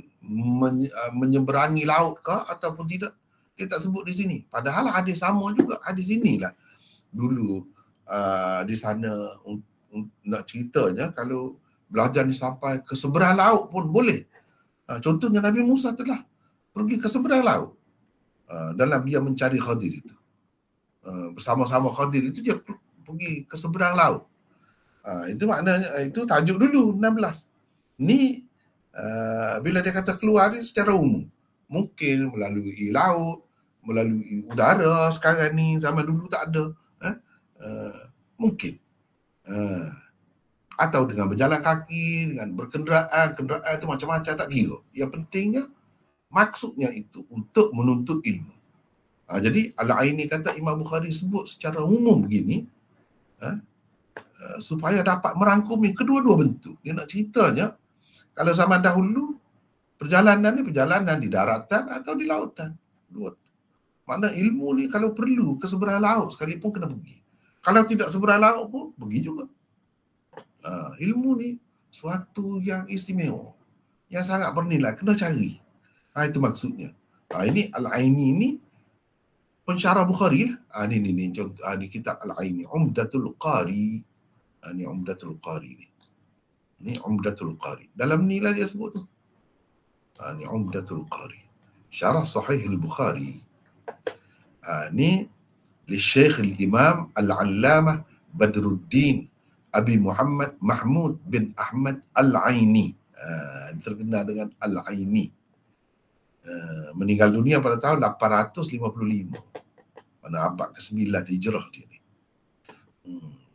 menyeberangi laut ke ataupun tidak, dia tak sebut di sini. Padahal hadis sama juga, hadis inilah dulu di sana nak ceritanya kalau belajar ni sampai ke seberang laut pun boleh. Contohnya Nabi Musa telah pergi ke seberang laut dalam dia mencari Khadir itu. Bersama-sama Khadir itu dia pergi ke seberang laut. Itu maknanya, itu tajuk dulu 16. Ni Bila dia kata keluar ni secara umum, mungkin melalui laut, melalui udara sekarang ni, zaman dulu tak ada. Mungkin. Atau dengan berjalan kaki, dengan berkenderaan, kenderaan itu macam-macam, tak kira. Yang pentingnya, maksudnya itu untuk menuntut ilmu. Jadi Al-Aini kata Imam Bukhari sebut secara umum begini, supaya dapat merangkumi kedua-dua bentuk. Dia nak ceritanya, kalau zaman dahulu, perjalanan ni perjalanan di daratan atau di lautan. Dua. Makna ilmu ni kalau perlu ke seberang laut sekalipun kena pergi. Kalau tidak seberang laut pun pergi juga. Ilmu ni suatu yang istimewa, yang sangat bernilai, kena cari. Itu maksudnya. Ini Al-Aini ni pensyarah Bukhari lah. Ni contoh, ni kitab Al-Aini, Umdatul Qari. Ni Umdatul Qari ni. Ni Umdatul Qari. Dalam ni lah dia sebut tu. Ni Umdatul Qari. Syarah Sahih Al-Bukhari. Ni li Syekh Al-Imam Al-Allamah Badruddin Abi Muhammad Mahmud bin Ahmad Al-Aini. Terkenal dengan Al-Aini. Meninggal dunia pada tahun 855. Mana abad ke-9 Hijrah dia ni.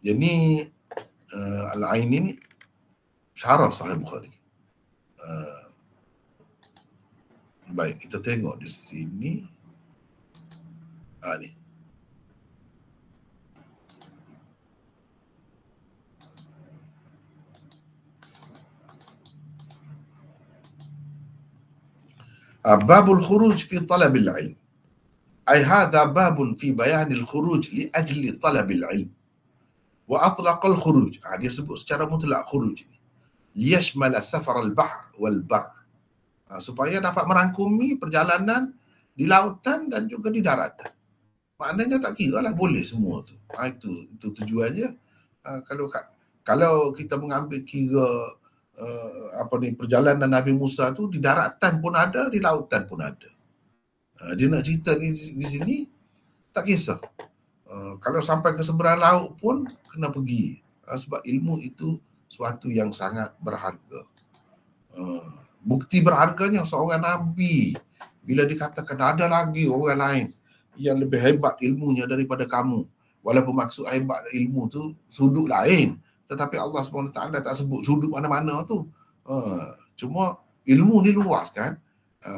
Jadi Al-Aini ni syarah Sahih Bukhari. Baik, kita tengok di sini. Ni. Babul khuruj fi talabil ilm. Ay hadha babun fi bayanil khuruj li ajli talabil ilm. Wa atlaqal khuruj. Dia sebut secara mutlak khuruj ni. Liyashmala safar al-bahr wal bar. Supaya dapat merangkumi perjalanan di lautan dan juga di daratan. Maknanya tak kira lah, boleh semua tu. Itu tujuannya. Kalau kita mengambil kira perjalanan Nabi Musa tu di daratan pun ada, di lautan pun ada. Dia nak cerita di sini tak kisah. Kalau sampai ke seberang laut pun kena pergi. Sebab ilmu itu suatu yang sangat berharga. Bukti berharganya seorang Nabi bila dikatakan ada lagi orang lain yang lebih hebat ilmunya daripada kamu. Walaupun maksud hebat ilmu tu sudut lain. Tetapi Allah SWT tak sebut sudut mana-mana tu. Cuma ilmu ni luas kan.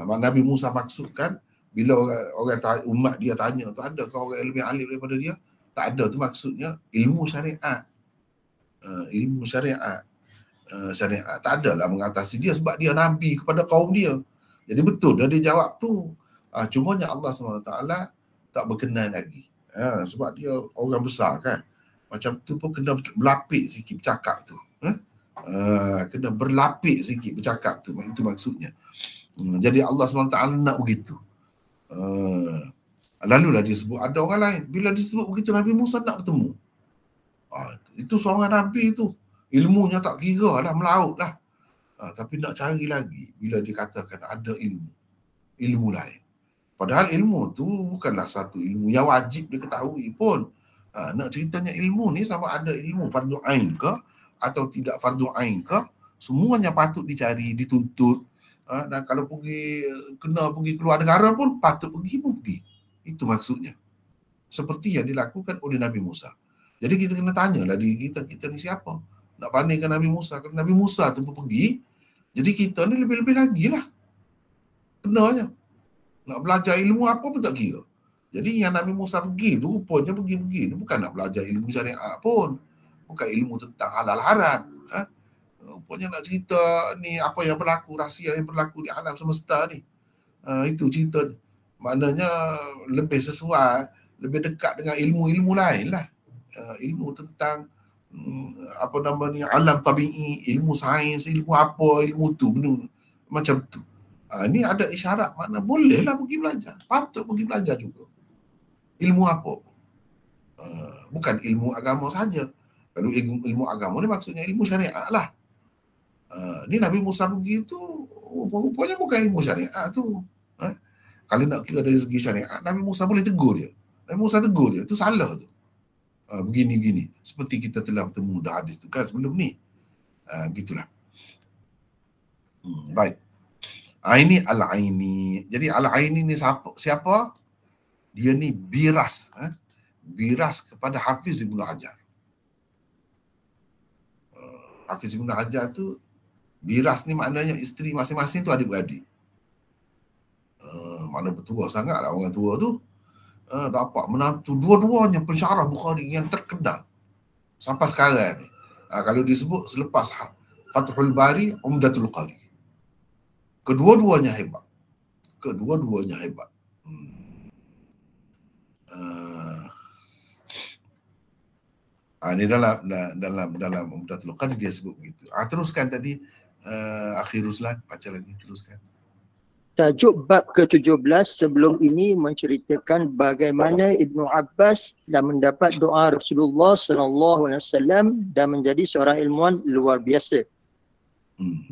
Nabi Musa maksudkan bila orang umat dia tanya tu, adakah orang yang lebih alim daripada dia? Tak ada, tu maksudnya ilmu syariat. Ilmu syariat. Syariat tak adalah mengatasi dia sebab dia Nabi kepada kaum dia. Jadi betul dia jawab tu. Cumanya Allah SWT tak berkenan lagi. Sebab dia orang besar kan. Macam tu pun kena berlapik sikit bercakap tu. Kena berlapik sikit bercakap tu. Itu maksudnya. Jadi Allah SWT nak begitu. Lalulah dia sebut ada orang lain. Bila disebut begitu Nabi Musa nak bertemu. Itu seorang Nabi tu. Ilmunya tak kira lah, melaut lah. Tapi nak cari lagi bila dikatakan ada ilmu lain. Padahal ilmu tu bukanlah satu ilmu yang wajib diketahui pun. Nak ceritanya ilmu ni sama ada ilmu fardu ain ke atau tidak fardu ain ke, semuanya patut dicari, dituntut. Dan kalau kena pergi keluar negara pun patut pergi pun pergi. Itu maksudnya. Seperti yang dilakukan oleh Nabi Musa. Jadi kita kena tanyalah diri kita ni siapa? Nak bandingkan Nabi Musa. Kalau Nabi Musa tu pergi, jadi kita ni lebih-lebih lagi lah. Kenanya. Nak belajar ilmu apa pun tak kira. Jadi yang Nabi Musa pergi tu, rupanya pergi tu bukan nak belajar ilmu syariat pun. Bukan ilmu tentang halal haram. Rupanya nak cerita ni apa yang berlaku, rahsia yang berlaku di alam semesta ni. Itu ceritanya. Maknanya lebih sesuai, lebih dekat dengan ilmu-ilmu lain lah. Ilmu tentang alam tabi'i, ilmu sains, ilmu apa, ilmu tu, benda macam tu. Ni ada isyarat makna bolehlah pergi belajar. Patut pergi belajar juga. Ilmu apa? Bukan ilmu agama saja. Kalau ilmu agama ni maksudnya ilmu syariat lah. Ni Nabi Musa pergi tu rupanya bukan ilmu syariat tu. Kalau nak kira dari segi syariat, Nabi Musa boleh tegur dia. Nabi Musa tegur dia, tu salah tu. Begini-begini. Seperti kita telah bertemu dah hadis tu kan sebelum ni. Gitulah. Baik. Ini Al-Aini. Jadi Al-Aini ni siapa? Dia ni biras. Biras kepada Hafiz Ibn Hajar. Hafiz Ibn Hajar tu, biras ni maknanya isteri masing-masing tu adik-beradik. Mana bertua sangat lah orang tua tu. Dapat menantu dua-duanya pensyarah Bukhari yang terkenal. Sampai sekarang ni. Kalau disebut selepas Fathul Bari, Umdatul Qari. Kedua-duanya hebat. Kedua-duanya hebat. Ini dalam Umdatul Qari dia sebut begitu. Teruskan tadi Akhir Ruslan, baca lagi, teruskan. Tajuk bab ke-17 sebelum ini menceritakan bagaimana Ibnu Abbas telah mendapat doa Rasulullah SAW dan menjadi seorang ilmuwan luar biasa.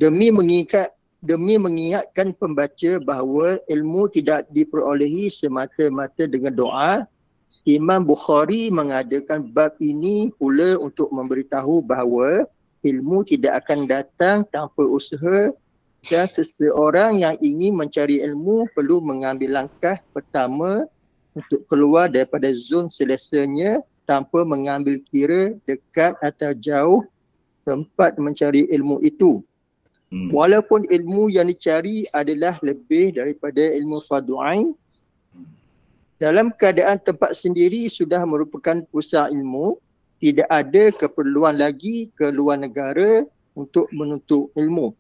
Demi mengingatkan pembaca bahawa ilmu tidak diperolehi semata-mata dengan doa, Imam Bukhari mengadakan bab ini pula untuk memberitahu bahawa ilmu tidak akan datang tanpa usaha dan seseorang yang ingin mencari ilmu perlu mengambil langkah pertama untuk keluar daripada zon selesanya tanpa mengambil kira dekat atau jauh tempat mencari ilmu itu. Walaupun ilmu yang dicari adalah lebih daripada ilmu fardu ain, dalam keadaan tempat sendiri sudah merupakan pusat ilmu, tidak ada keperluan lagi ke luar negara untuk menuntut ilmu.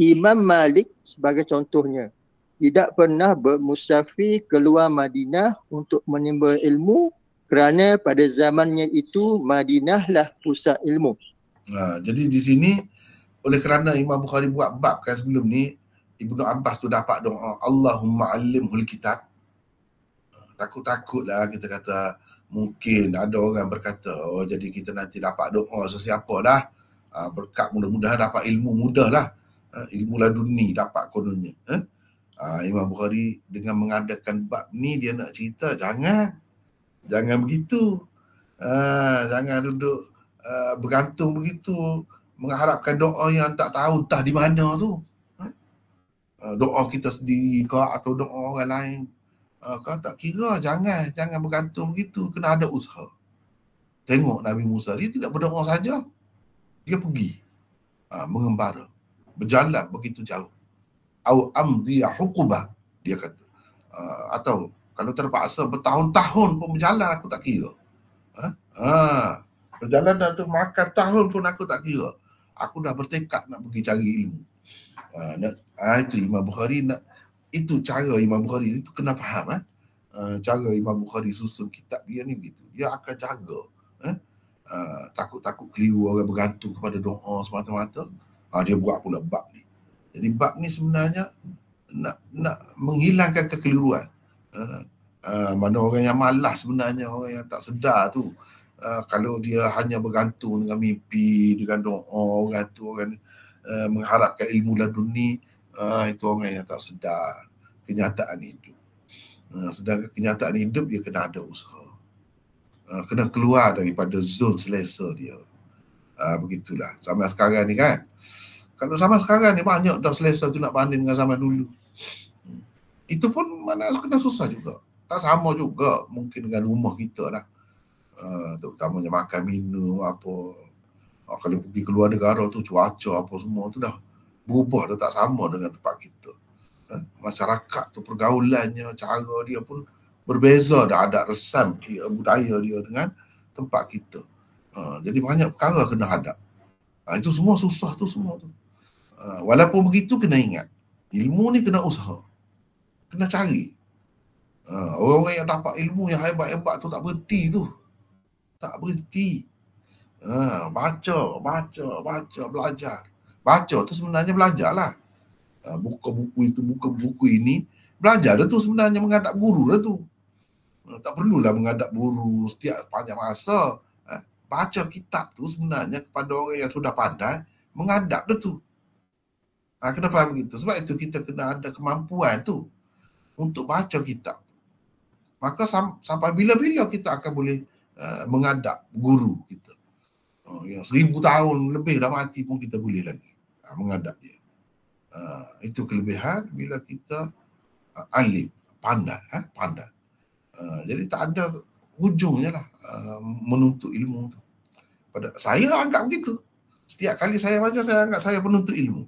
Imam Malik sebagai contohnya tidak pernah bermusafir keluar Madinah untuk menimba ilmu kerana pada zamannya itu Madinahlah pusat ilmu. Jadi di sini oleh kerana Imam Bukhari buat bab kan sebelum ni, Ibnu Abbas tu dapat doa Allahumma allimhul kitab. Takut-takutlah kita kata, mungkin ada orang berkata, oh jadi kita nanti dapat doa sesiapa lah, berkat mudah-mudahan dapat ilmu mudah lah, ilmu laduni dapat kononnya. Imam Bukhari dengan mengadakan bab ni dia nak cerita, jangan begitu, jangan duduk bergantung begitu, mengharapkan doa yang tak tahu entah di mana tu. Doa kita sendiri ke atau doa orang lain, kau tak kira, jangan bergantung begitu, kena ada usaha. Tengok Nabi Musa, dia tidak berdoa saja, dia pergi mengembara, berjalan begitu jauh. Au amdhiya huquba, dia kata, atau kalau terpaksa bertahun-tahun pun berjalan aku tak kira. Berjalan atau makan tahun pun aku tak kira. Aku dah bertekad nak pergi cari ilmu. Itu Imam Bukhari nak, itu cara Imam Bukhari itu kena faham. Cara Imam Bukhari susun kitab dia ni begitu. Dia akan jaga. Takut-takut keliru orang bergantung kepada doa semata-mata. Dia buat pula bab ni. Jadi bab ni sebenarnya nak menghilangkan kekeliruan. Mana orang yang malas sebenarnya, orang yang tak sedar tu. Kalau dia hanya bergantung dengan mimpi, dengan doa, orang tu orang mengharapkan ilmu laduni, itu orang yang tak sedar kenyataan hidup. Sedangkan kenyataan hidup dia kena ada usaha, kena keluar daripada zon selesa dia. Begitulah zaman sekarang ni kan. Kalau zaman sekarang ni banyak dah selesa tu nak banding dengan zaman dulu. Itu pun mana kena susah juga. Tak sama juga mungkin dengan rumah kita lah. Terutamanya makan minum apa. Kalau pergi keluar negara tu cuaca apa semua tu dah berubah, dah tak sama dengan tempat kita. Masyarakat tu pergaulannya, cara dia pun berbeza dah, adat resam dia, budaya dia dengan tempat kita. Jadi banyak perkara kena hadap. Itu semua susah tu semua tu. Walaupun begitu kena ingat, ilmu ni kena usaha, kena cari. Orang-orang yang dapat ilmu yang hebat-hebat tu tak berhenti tu. Tak berhenti. Baca, belajar. Baca tu sebenarnya belajar lah. Buka buku itu, buka buku ini. Belajar dah tu sebenarnya, menghadap guru dah tu. Tak perlulah menghadap guru setiap panjang masa. Baca kitab tu sebenarnya kepada orang yang sudah pandai, menghadap dah tu. Kenapa begitu? Sebab itu kita kena ada kemampuan tu untuk baca kitab. Maka sampai bila-bila kita akan boleh menghadap guru kita. Yang 1000 tahun lebih dah mati pun kita boleh lagi menghadap dia. Itu kelebihan bila kita alim, pandai. Pandai. Jadi tak ada hujungnya lah menuntut ilmu tu. Saya anggap begitu. Setiap kali saya baca, saya anggap saya penuntut ilmu.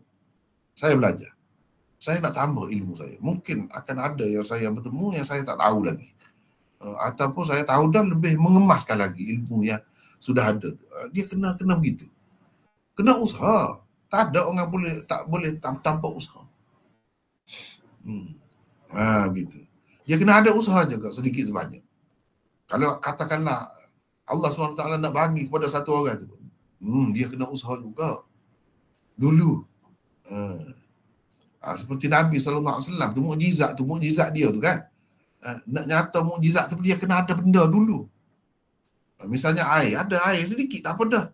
Saya belajar. Saya nak tambah ilmu saya. Mungkin akan ada yang saya bertemu yang saya tak tahu lagi. Ataupun saya tahu dan lebih mengemaskan lagi ilmu yang sudah ada. Dia kena begitu. Kena usaha. Tak ada orang tak boleh tanpa usaha. Begitu. Dia kena ada usaha juga sedikit sebanyak. Kalau katakanlah Allah SWT nak bagi kepada satu orang tu, dia kena usaha juga. Dulu. Seperti Nabi SAW tu, mukjizat dia tu kan. Nak nyata mukjizat tu dia kena ada benda dulu. Misalnya air, ada air sedikit tak apa dah.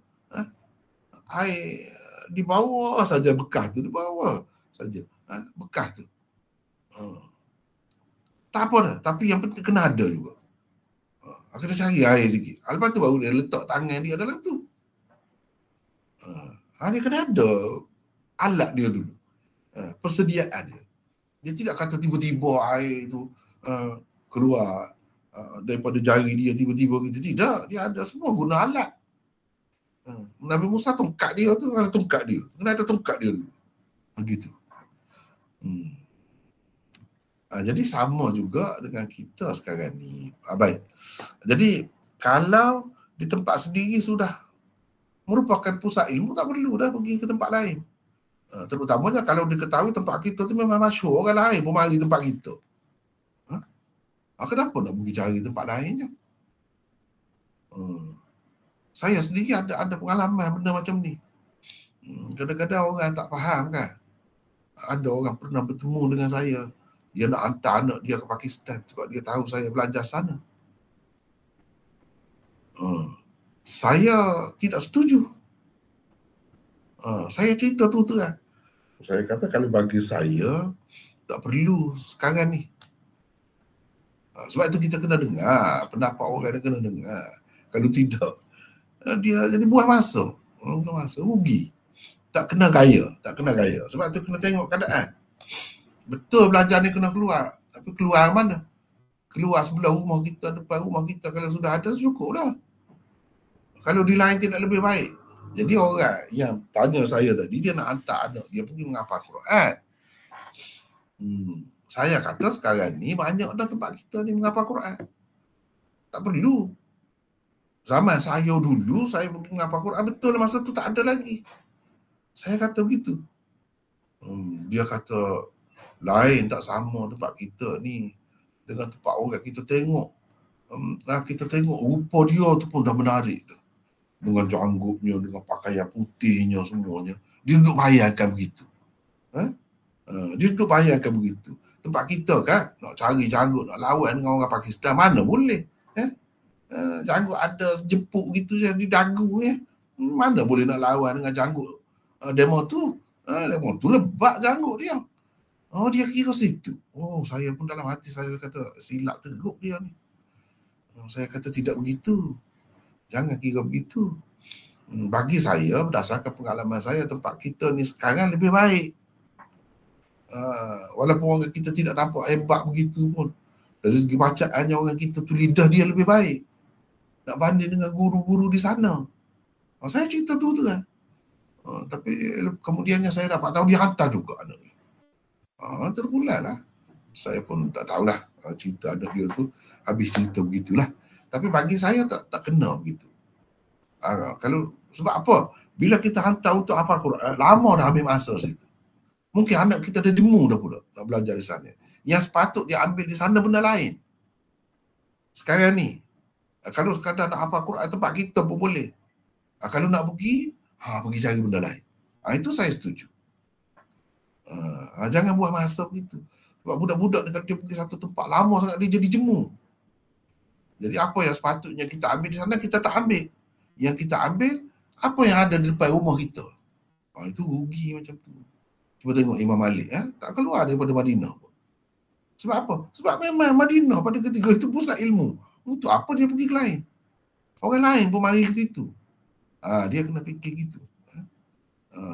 Air di bawah saja bekas tu, di bawah saja. Bekas tu. Tak apa dah, tapi yang penting kena ada juga. Kena cari air sikit. Lepas tu baru dia letak tangan dia dalam tu. Dia kena ada alat dia dulu. Persediaan dia. Dia tidak kata tiba-tiba air tu keluar daripada jari dia tiba-tiba gitu. Tidak. Dia ada semua guna alat. Nabi Musa tongkat dia tu, ada tongkat dia. Kena ada tongkat dia dulu. Begitu. Jadi sama juga dengan kita sekarang ni. Baik. Jadi kalau di tempat sendiri sudah merupakan pusat ilmu, tak perlu dah pergi ke tempat lain. Terutamanya kalau diketahui tempat kita tu memang masyhur, orang lain pun mari tempat kita. Kenapa nak pergi cari tempat lainnya? Saya sendiri ada pengalaman benda macam ni. Kadang-kadang orang tak faham kan. Ada orang pernah bertemu dengan saya. Dia nak hantar anak dia ke Pakistan sebab dia tahu saya belajar sana. Saya tidak setuju. Saya cerita tu kan. Saya kata kalau bagi saya tak perlu sekarang ni. Sebab itu kita kena dengar pendapat orang, dia kena dengar. Kalau tidak, dia jadi buang masa. Rugi. Tak kena gaya. Sebab tu kena tengok keadaan. Betul belajar ni kena keluar. Tapi keluar mana? Keluar sebelah rumah kita, depan rumah kita. Kalau sudah ada, cukup dah. Kalau di lain tidak lebih baik. Jadi orang yang tanya saya tadi, dia nak hantar anak dia pergi menghafal Quran. Saya kata sekarang ni banyak dah tempat kita ni menghafal Quran. Tak perlu. Zaman saya dulu, saya pergi menghafal Quran, betul masa tu tak ada lagi. Saya kata begitu. Dia kata, lain tak sama tempat kita ni dengan tempat orang. Kita tengok rupa dia tu pun dah menarik dah. Dengan janggutnya, dengan pakaian putihnya semuanya. Dia duduk bayangkan begitu. Dia duduk bayangkan begitu. Tempat kita kan, nak cari janggut, nak lawan dengan orang Pakistan, mana boleh. Janggut ada jemput gitu je di dagu. Mana boleh nak lawan dengan janggut demo tu. Demo tu lebat janggut dia. Dia kira situ. Saya pun dalam hati saya kata, silap teruk dia ni. Saya kata tidak begitu. Jangan kira begitu. Bagi saya, berdasarkan pengalaman saya, tempat kita ni sekarang lebih baik. Walaupun orang kita tidak nampak hebat begitu pun, dari segi bacaannya orang kita tu lidah dia lebih baik. Nak banding dengan guru-guru di sana. Saya cerita tu kan. Tapi kemudiannya saya dapat tahu dia hantar juga anak ni. Terpulang lah. Saya pun tak tahulah cerita anak dia tu habis cerita begitulah. Tapi bagi saya tak kena begitu. Kalau sebab apa? Bila kita hantar untuk hafal Quran, lama dah ambil masa situ. Mungkin anak kita dah jemu dah pula nak belajar di sana. Yang sepatut dia ambil di sana benda lain. Sekarang ni, kalau sekadar nak hafal Quran tempat kita pun boleh. Kalau nak pergi cari benda lain. Itu saya setuju. Jangan buang masa begitu. Sebab budak-budak kalau dia pergi satu tempat lama sangat, dia jadi jemu. Jadi apa yang sepatutnya kita ambil di sana, kita tak ambil. Yang kita ambil, apa yang ada di depan rumah kita. Itu rugi macam tu. Cuba tengok Imam Malik. Tak keluar daripada Madinah pun. Sebab apa? Sebab memang Madinah pada ketika itu pusat ilmu. Untuk apa dia pergi ke lain? Orang lain pun mari ke situ. Dia kena fikir gitu.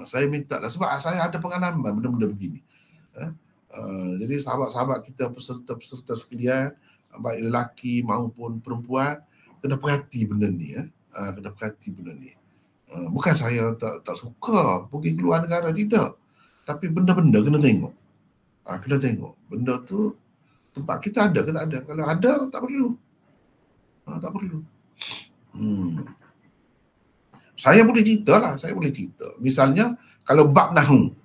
Saya minta lah, sebab saya ada pengalaman benda-benda begini. Jadi sahabat-sahabat kita, peserta-peserta sekalian, baik lelaki maupun perempuan, kena perhati benda ni. Kena perhati benda ni. Bukan saya tak suka pergi keluar negara, tidak. Tapi benda-benda kena tengok. Kena tengok. Benda tu tempat kita ada ke tak ada. Kalau ada, tak perlu. Tak perlu. Saya boleh cerita lah. Misalnya, kalau bab nahu,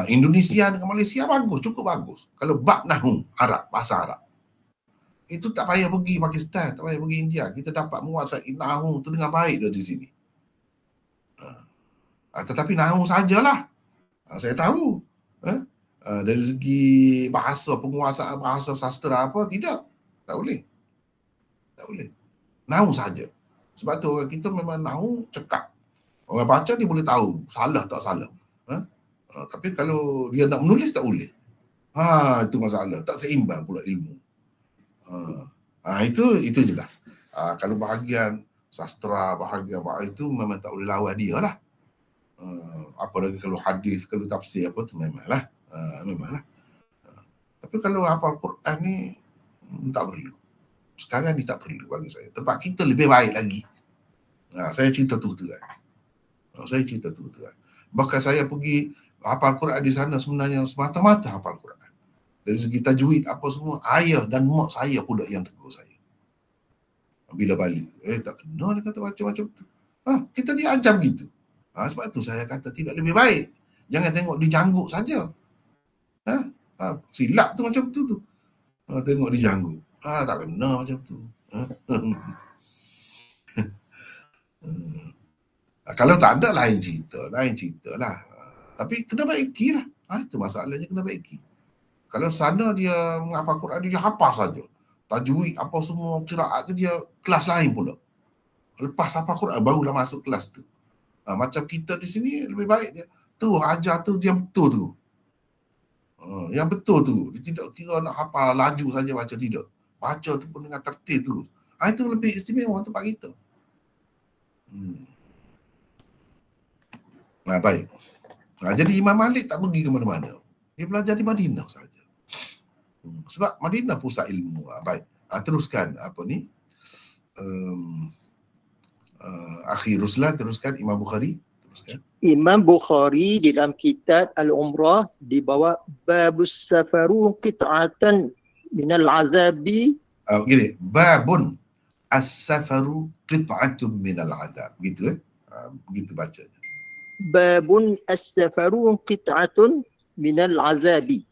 Indonesia dengan Malaysia bagus, cukup bagus. Kalau bab nahu, Arab, bahasa Arab, itu tak payah pergi Pakistan, tak payah pergi India. Kita dapat menguasai nahu tu dengan baik dari sini. Tetapi nahu sajalah. Saya tahu. Dari segi bahasa, penguasaan bahasa sastra apa, tidak. Tak boleh. Nahu saja. Sebab tu kita memang nahu cekap. Orang baca dia boleh tahu salah tak salah. Tapi kalau dia nak menulis tak boleh. Itu masalah. Tak seimbang pula ilmu. Itu jelas. Kalau bahagian sastra, bahagian itu memang tak boleh lawan dia lah. Apalagi kalau hadis, kalau tafsir apa tu memanglah. Tapi kalau hafal Quran ni tak perlu. Sekarang ni tak perlu bagi saya. Tempat kita lebih baik lagi. Saya cerita tu terang. Bahkan saya pergi hafal Quran di sana sebenarnya semata-mata hafal Quran. Dari segi tajwid apa semua, ayah dan mak saya pula yang tegur saya. Bila balik, tak kena dia kata macam-macam tu. Kita diajar gitu. Sebab tu saya kata tidak lebih baik. Jangan tengok dijangguk saja. Silap tu macam tu. Tengok dijangguk. Tak kena macam tu. Kalau tak ada lain cerita lah. Tapi kena baiki lah. Itu masalahnya, kena baiki. Kalau sana dia menghafal Quran, dia hafal saja. Tajwid apa semua, qiraat tu dia kelas lain pula. Lepas hafal Quran barulah masuk kelas tu. Macam kita di sini lebih baik dia. Tu ajar tu dia betul tu. Yang betul tu. Dia tidak kira nak hafal laju saja baca, tidak. Baca tu pun dengan tertib tu. Itu lebih istimewa tempat kita. Baik. Jadi Imam Malik tak pergi ke mana-mana. Dia belajar di Madinah saja. Sebab Madinah pusat ilmu. Baik. Teruskan apa ni? Akhir Ruslan, teruskan Imam Bukhari. Imam Bukhari di dalam kitab Al-Umrah di bawah babus safaru qit'atan minal azabi. Gini, babun as-safaru qit'atun minal azab. Begitu begitu bacanya. Babun as-safaru qit'atun minal azabi.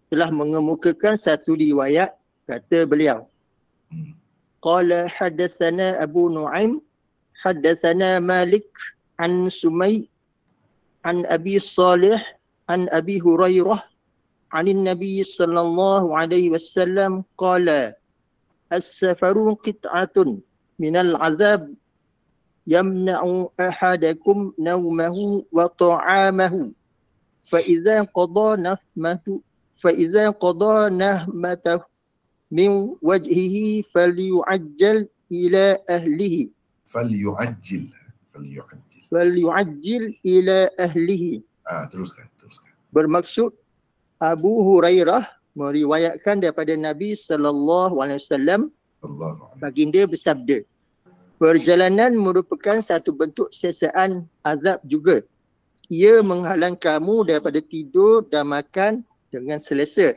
Telah mengemukakan satu riwayat, kata beliau. Qala hadatsana Abu Nu'aim hadatsana Malik an Sumay an Abi Salih an Abi Hurairah an Nabi sallallahu alaihi wasallam qala as-safaru qit'atun minal azab yamna'u ahadakum nawmahu wa ta'amahu fa idza qada nahmatahu min wajhihi falyu'ajjal ila ahlihi. Falyu'ajjil ila ahlihi. Teruskan. Bermaksud Abu Hurairah meriwayatkan daripada Nabi sallallahu alaihi wasallam, baginda bersabda, perjalanan merupakan satu bentuk siksaan azab juga. Ia menghalang kamu daripada tidur dan makan dengan selesa.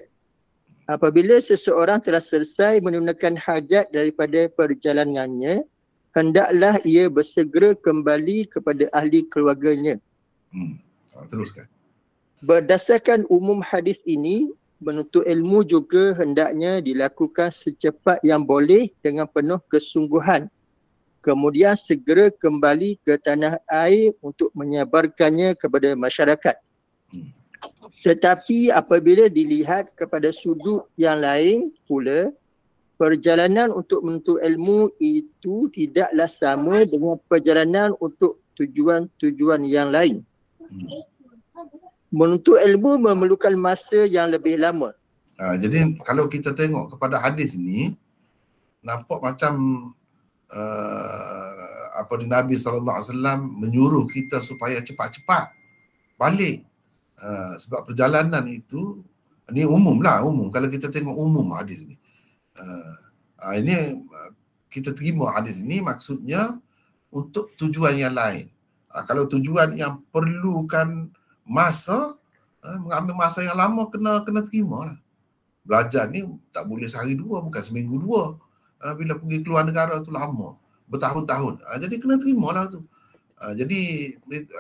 Apabila seseorang telah selesai menunaikan hajat daripada perjalanannya, hendaklah ia bersegera kembali kepada ahli keluarganya. Teruskan. Berdasarkan umum hadis ini, menuntut ilmu juga hendaknya dilakukan secepat yang boleh dengan penuh kesungguhan. Kemudian segera kembali ke tanah air untuk menyebarkannya kepada masyarakat. Tetapi apabila dilihat kepada sudut yang lain pula, perjalanan untuk menuntut ilmu itu tidaklah sama dengan perjalanan untuk tujuan-tujuan yang lain. Menuntut ilmu memerlukan masa yang lebih lama. Jadi kalau kita tengok kepada hadis ni, nampak macam Nabi SAW menyuruh kita supaya cepat-cepat balik. Sebab perjalanan itu, ini umum. Kalau kita tengok umum hadis ni. Ini kita terima hadis ini maksudnya untuk tujuan yang lain. Kalau tujuan yang perlukan masa, mengambil masa yang lama kena terima lah. Belajar ni tak boleh sehari dua, bukan seminggu dua. Bila pergi keluar negara tu lama, bertahun-tahun. Jadi kena terima lah tu. Jadi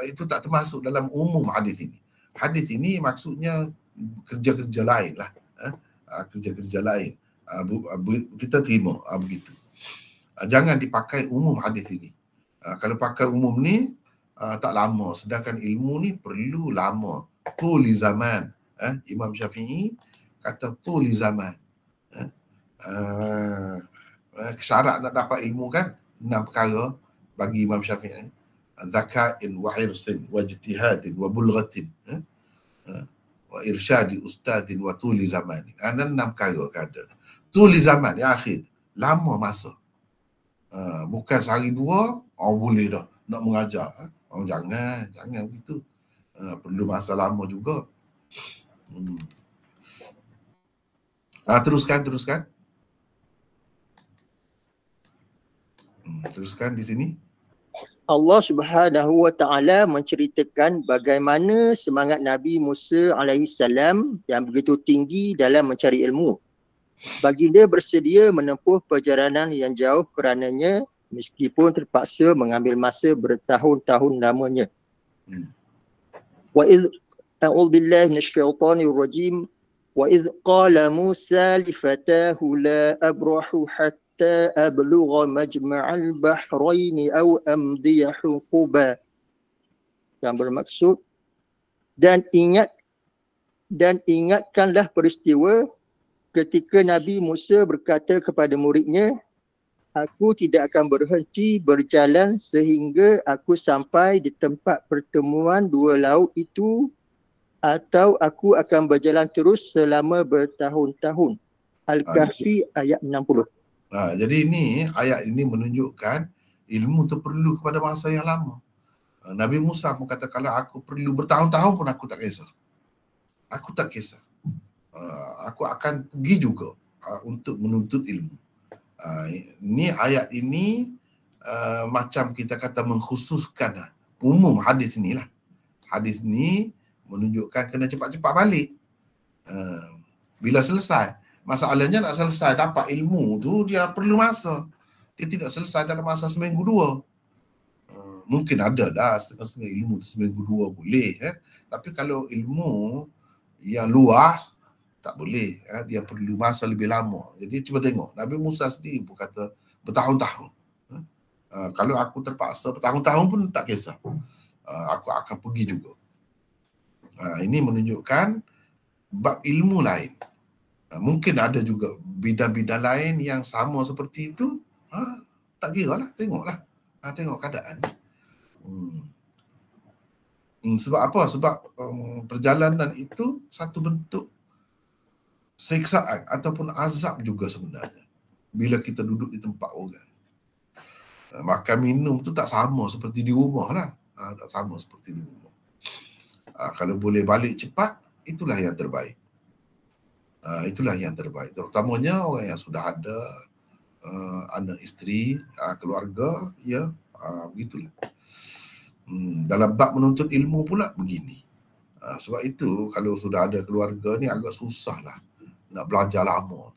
itu tak termasuk dalam umum hadis ini. Hadis ini maksudnya kerja-kerja lain lah. Kerja-kerja lain. Kita terima begitu. Jangan dipakai umum hadis ini. Kalau pakai umum ni tak lama, sedangkan ilmu ni perlu lama. Tuli zaman. Imam Syafi'i kata tuli zaman. Syarat nak dapat ilmu kan 6 perkara bagi Imam Syafi'i. Zaka'in wa hirsin wa ijtihadin wa bulghatin wa irsyadi ustadin wa tuli zaman. 6 perkara kata. Tuli zaman ya akhir, lama masa. Bukan sehari dua boleh dah nak mengajar. Jangan begitu. Perlu masa lama juga. Teruskan. Teruskan di sini. Allah Subhanahu wa taala menceritakan bagaimana semangat Nabi Musa alaihissalam yang begitu tinggi dalam mencari ilmu. Baginda bersedia menempuh perjalanan yang jauh kerananya meskipun terpaksa mengambil masa bertahun-tahun lamanya. Wa idh a'udzu billahi minasyaitonir rajim wa idh qala Musa li fatahu la abrahu hatta ablugha majma'al bahrain aw amdiya huquba. Yang bermaksud dan ingatkanlah peristiwa ketika Nabi Musa berkata kepada muridnya, aku tidak akan berhenti berjalan sehingga aku sampai di tempat pertemuan dua laut itu, atau aku akan berjalan terus selama bertahun-tahun. Al-Kahfi ayat 60. Jadi ayat ini menunjukkan ilmu tu perlu kepada masa yang lama. Nabi Musa pun kata kalau aku perlu bertahun-tahun pun aku tak kisah. Aku akan pergi juga untuk menuntut ilmu. Ini ayat ini macam kita kata mengkhususkan umum hadis ni lah. Hadis ni menunjukkan kena cepat-cepat balik. Bila selesai, masalahnya nak selesai dapat ilmu tu dia perlu masa. Dia tidak selesai dalam masa seminggu dua. Mungkin ada lah setengah-setengah ilmu tu seminggu dua boleh. Tapi kalau ilmu yang luas tak boleh, dia perlu masa lebih lama. Jadi cuba tengok, Nabi Musa sendiri pun kata bertahun-tahun. Kalau aku terpaksa bertahun-tahun pun tak kisah. Aku akan pergi juga. Ini menunjukkan bab ilmu lain. Mungkin ada juga bidang-bidang lain yang sama seperti itu. Tak kira lah, tengoklah. Tengok keadaan. Sebab apa? Sebab perjalanan itu satu bentuk siksaan ataupun azab juga sebenarnya bila kita duduk di tempat orang. Makan minum tu tak sama seperti di rumah lah. Tak sama seperti di rumah. Kalau boleh balik cepat, itulah yang terbaik. Itulah yang terbaik. Terutamanya orang yang sudah ada anak isteri, keluarga, ya, begitulah. Dalam bab menuntut ilmu pula begini. Sebab itu kalau sudah ada keluarga ni agak susah lah nak belajar lama.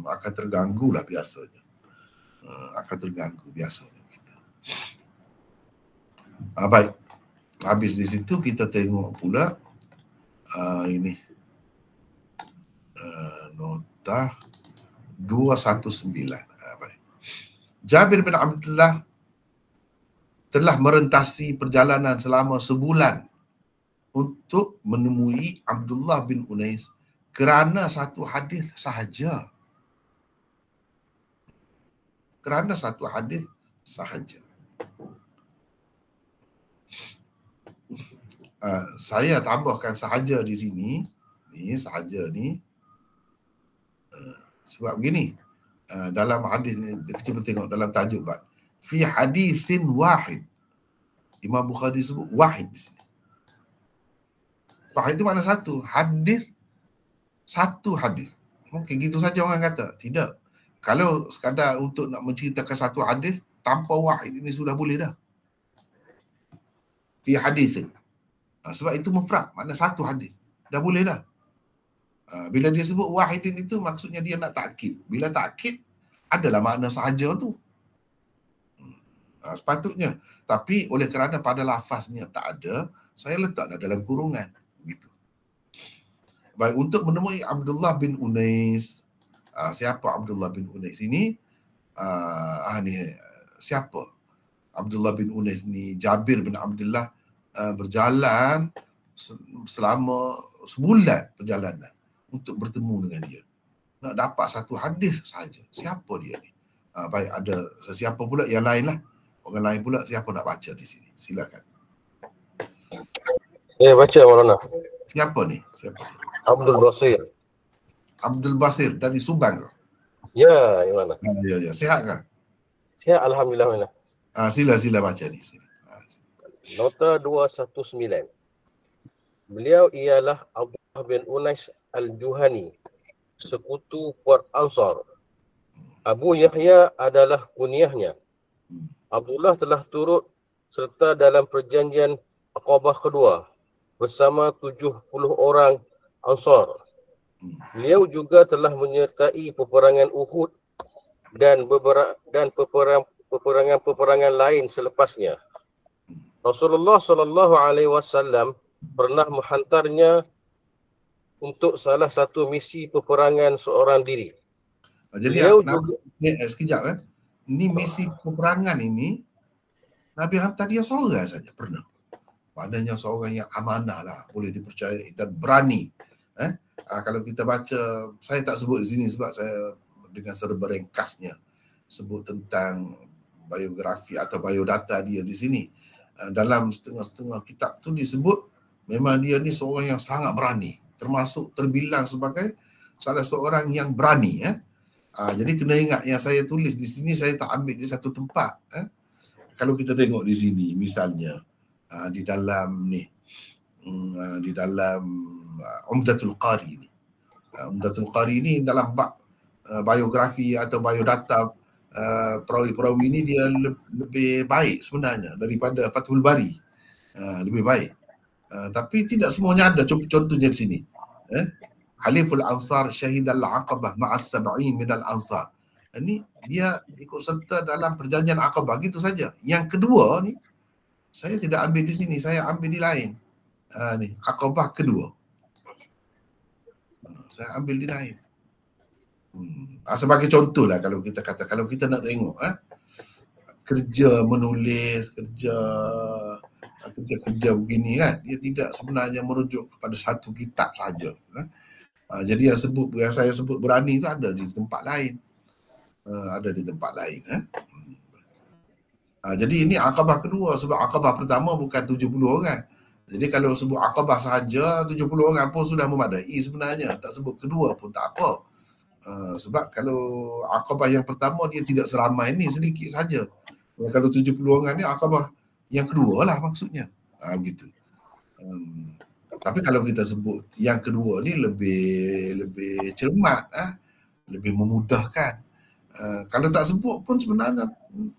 Akan terganggu lah biasanya. Kita. Baik. Habis di situ kita tengok pula ini nota 219. Baik. Jabir bin Abdullah telah merentasi perjalanan selama sebulan untuk menemui Abdullah bin Unais kerana satu hadis sahaja. Saya tambahkan sahaja di sini. Ni sahaja ni. Sebab begini. Dalam hadis ni, kita tengok dalam tajuk bab. fi hadithin wahid. Imam Bukhari sebut wahid di sini. Wahid itu makna satu. Hadis, satu hadis. Mungkin gitu saja orang kata. Tidak. Kalau sekadar untuk nak menceritakan satu hadis, tanpa wahid ini sudah boleh dah. Fi hadithin. Sebab itu mufrad, makna satu hadis. Dah boleh dah. Bila dia sebut wahidin itu, maksudnya dia nak takkid. Bila takkid, adalah makna sahaja tu. Sepatutnya. Tapi oleh kerana pada lafaznya tak ada, saya letaklah dalam kurungan. Begitu. Baik, untuk menemui Abdullah bin Unais. Siapa Abdullah bin Unais ini? Ni siapa? Abdullah bin Unais ni Jabir bin Abdullah berjalan selama sebulan perjalanan untuk bertemu dengan dia. Nak dapat satu hadis saja. Siapa dia ni? Baik, ada sesiapa pula yang lain lah. Orang lain pula, siapa nak baca di sini? Silakan. Baca Maulana. Siapa ni? Siapa ni? Abdul Basir. Abdul Basir dari Subang. Ya, Maulana. Ya. Sihat ke? Sihat, alhamdulillah Maulana. Sila baca ni. Nota 219. Beliau ialah Abdullah bin Unais Al-Juhani, sekutu Puan Ansar. Abu Yahya adalah kunyahnya. Abdullah telah turut serta dalam perjanjian Aqabah kedua bersama 70 orang Ansar. Beliau juga telah menyertai peperangan Uhud dan peperangan lain selepasnya. Rasulullah SAW pernah menghantarnya untuk salah satu misi peperangan seorang diri. Jadi sekejap Ni misi peperangan ini Nabi hantar dia seorang saja pernah. Maknanya seorang yang amanah lah, boleh dipercayai dan berani. Kalau kita baca, saya tak sebut di sini sebab saya dengan serba ringkasnya sebut tentang biografi atau biodata dia di sini. Dalam setengah-setengah kitab tu disebut memang dia ni seorang yang sangat berani, termasuk terbilang sebagai salah seorang yang berani. Jadi kena ingat yang saya tulis di sini, saya tak ambil di satu tempat. Kalau kita tengok di sini misalnya di dalam Umdatul Qari ni. Umdatul Qari ni dalam bab biografi atau biodata perawi-perawi ini dia lebih baik sebenarnya daripada Fathul Bari. Lebih baik. Tapi tidak semuanya ada. Contohnya di sini. Haliful Ansar syahidal Aqabah ma'as sab'in minal Ansar. Ini dia ikut serta dalam perjanjian Aqabah, gitu saja. Yang kedua ni saya tidak ambil di sini, saya ambil di lain. Ni Aqabah kedua. Saya ambil di lain. Sebagai contoh lah kalau kita kata, kalau kita nak tengok kerja menulis, kerja begini kan, dia tidak sebenarnya merujuk kepada satu kitab saja. Jadi yang saya sebut berani itu ada di tempat lain. Jadi ini Aqabah kedua, sebab Aqabah pertama bukan 70 orang. Jadi kalau sebut Aqabah sahaja 70 orang pun sudah memadai sebenarnya. Tak sebut kedua pun tak apa. Sebab kalau Aqabah yang pertama dia tidak seramai ni, sedikit saja. Kalau 70 orang ni Aqabah yang kedua lah maksudnya. Begitu. Tapi kalau kita sebut yang kedua ni lebih cermat, lebih memudahkan. Kalau tak sebut pun sebenarnya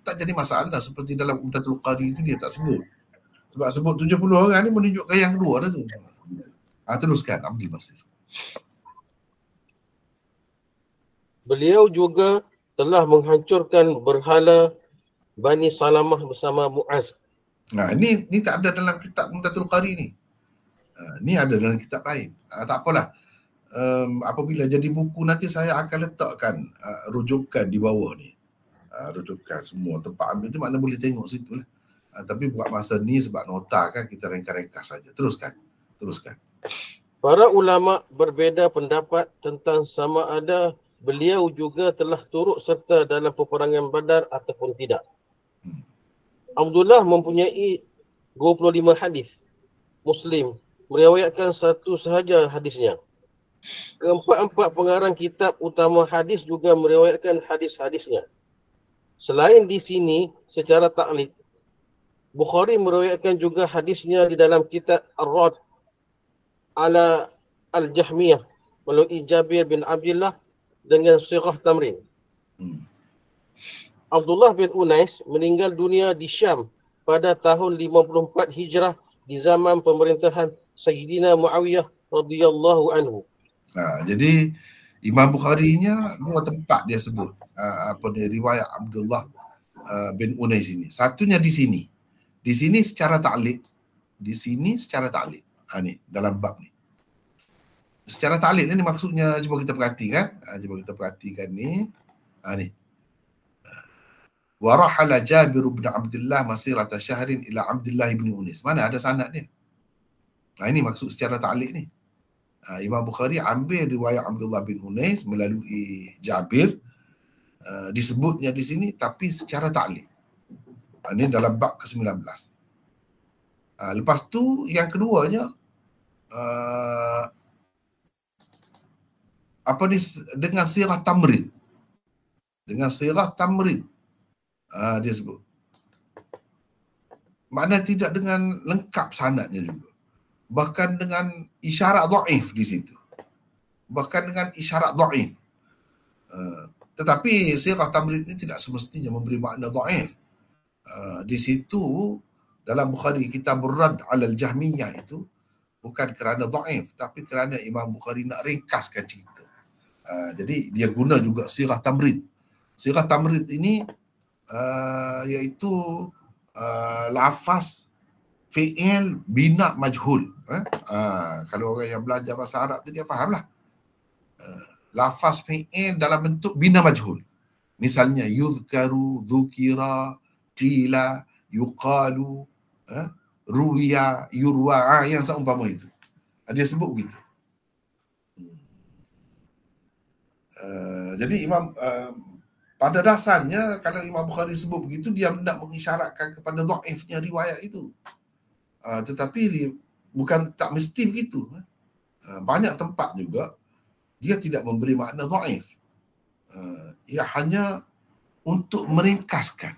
tak jadi masalah, seperti dalam Umdatul Qari itu dia tak sebut. Sebab sebut 70 orang ni menunjukkan yang kedua dah tu. Teruskan Abdul Basir. Beliau juga telah menghancurkan berhala Bani Salamah bersama Mu'az. Ini tak ada dalam kitab Umdatul Qari ni. Ni ada dalam kitab lain. Tak apalah. Apabila jadi buku nanti saya akan letakkan rujukan di bawah ni. Rujukan semua tempat ambil tu, mana boleh tengok situ lah. Tapi buat masa ni sebab nota kan kita ringkas-ringkas saja. Teruskan. Para ulama berbeza pendapat tentang sama ada beliau juga telah turut serta dalam peperangan Badar ataupun tidak. Abdullah mempunyai 25 hadis. Muslim meriwayatkan satu sahaja hadisnya. Keempat-empat pengarang kitab utama hadis juga meriwayatkan hadis-hadisnya. Selain di sini secara taklid, Bukhari meriwayatkan juga hadisnya di dalam kitab Ar-Rad ala Al-Jahmiyah melalui Jabir bin Abdullah dengan sighah tamrin. Abdullah bin Unais meninggal dunia di Syam pada tahun 54 Hijrah di zaman pemerintahan Sayyidina Muawiyah radhiyallahu anhu. Jadi Imam Bukhari-nya dua tempat dia sebut riwayat Abdullah bin Unais ini. Satunya di sini. Di sini secara ta'liq. Di sini secara ta'liq. Ni dalam bab ni. Secara ta'liq ni maksudnya cuba kita perhatikan. Cuba kita perhatikan ni. Ni. Wa rahala Jabir bin Abdullah masirata syahrin ila Abdullah bin Unais. Mana ada sanad dia? Ini maksud secara ta'liq ni. Imam Bukhari ambil riwayat Abdullah bin Unais melalui Jabir, disebutnya di sini tapi secara ta'liq. Ini dalam bab ke-19. Lepas tu yang keduanya dengan sirah tamrid. Dengan sirah tamrid. Dia sebut. Makna tidak dengan lengkap sanadnya juga. Bahkan dengan isyarat dhaif di situ. Bahkan dengan isyarat dhaif. Tetapi sirah tamrid ini tidak semestinya memberi makna dhaif. Di situ dalam Bukhari kitab Ar-Rad ala Al-Jahmiyah itu bukan kerana dhaif tapi kerana Imam Bukhari nak ringkaskan cerita. Jadi dia guna juga sirah tamrid. Sirah tamrid ini iaitu lafaz fi'il bina majhul. Kalau orang yang belajar bahasa Arab tu dia fahamlah. Lafaz fi'il dalam bentuk bina majhul. Misalnya yuzkaru, dzukira, qila, yuqalu, ruwiya, yurwa, yang seumpama itu. Dia sebut begitu. Jadi Imam pada dasarnya kalau Imam Bukhari sebut begitu dia hendak mengisyaratkan kepada dhaifnya riwayat itu. Tetapi bukan tak mesti begitu. Banyak tempat juga dia tidak memberi makna dhaif. Ia hanya untuk meringkaskan.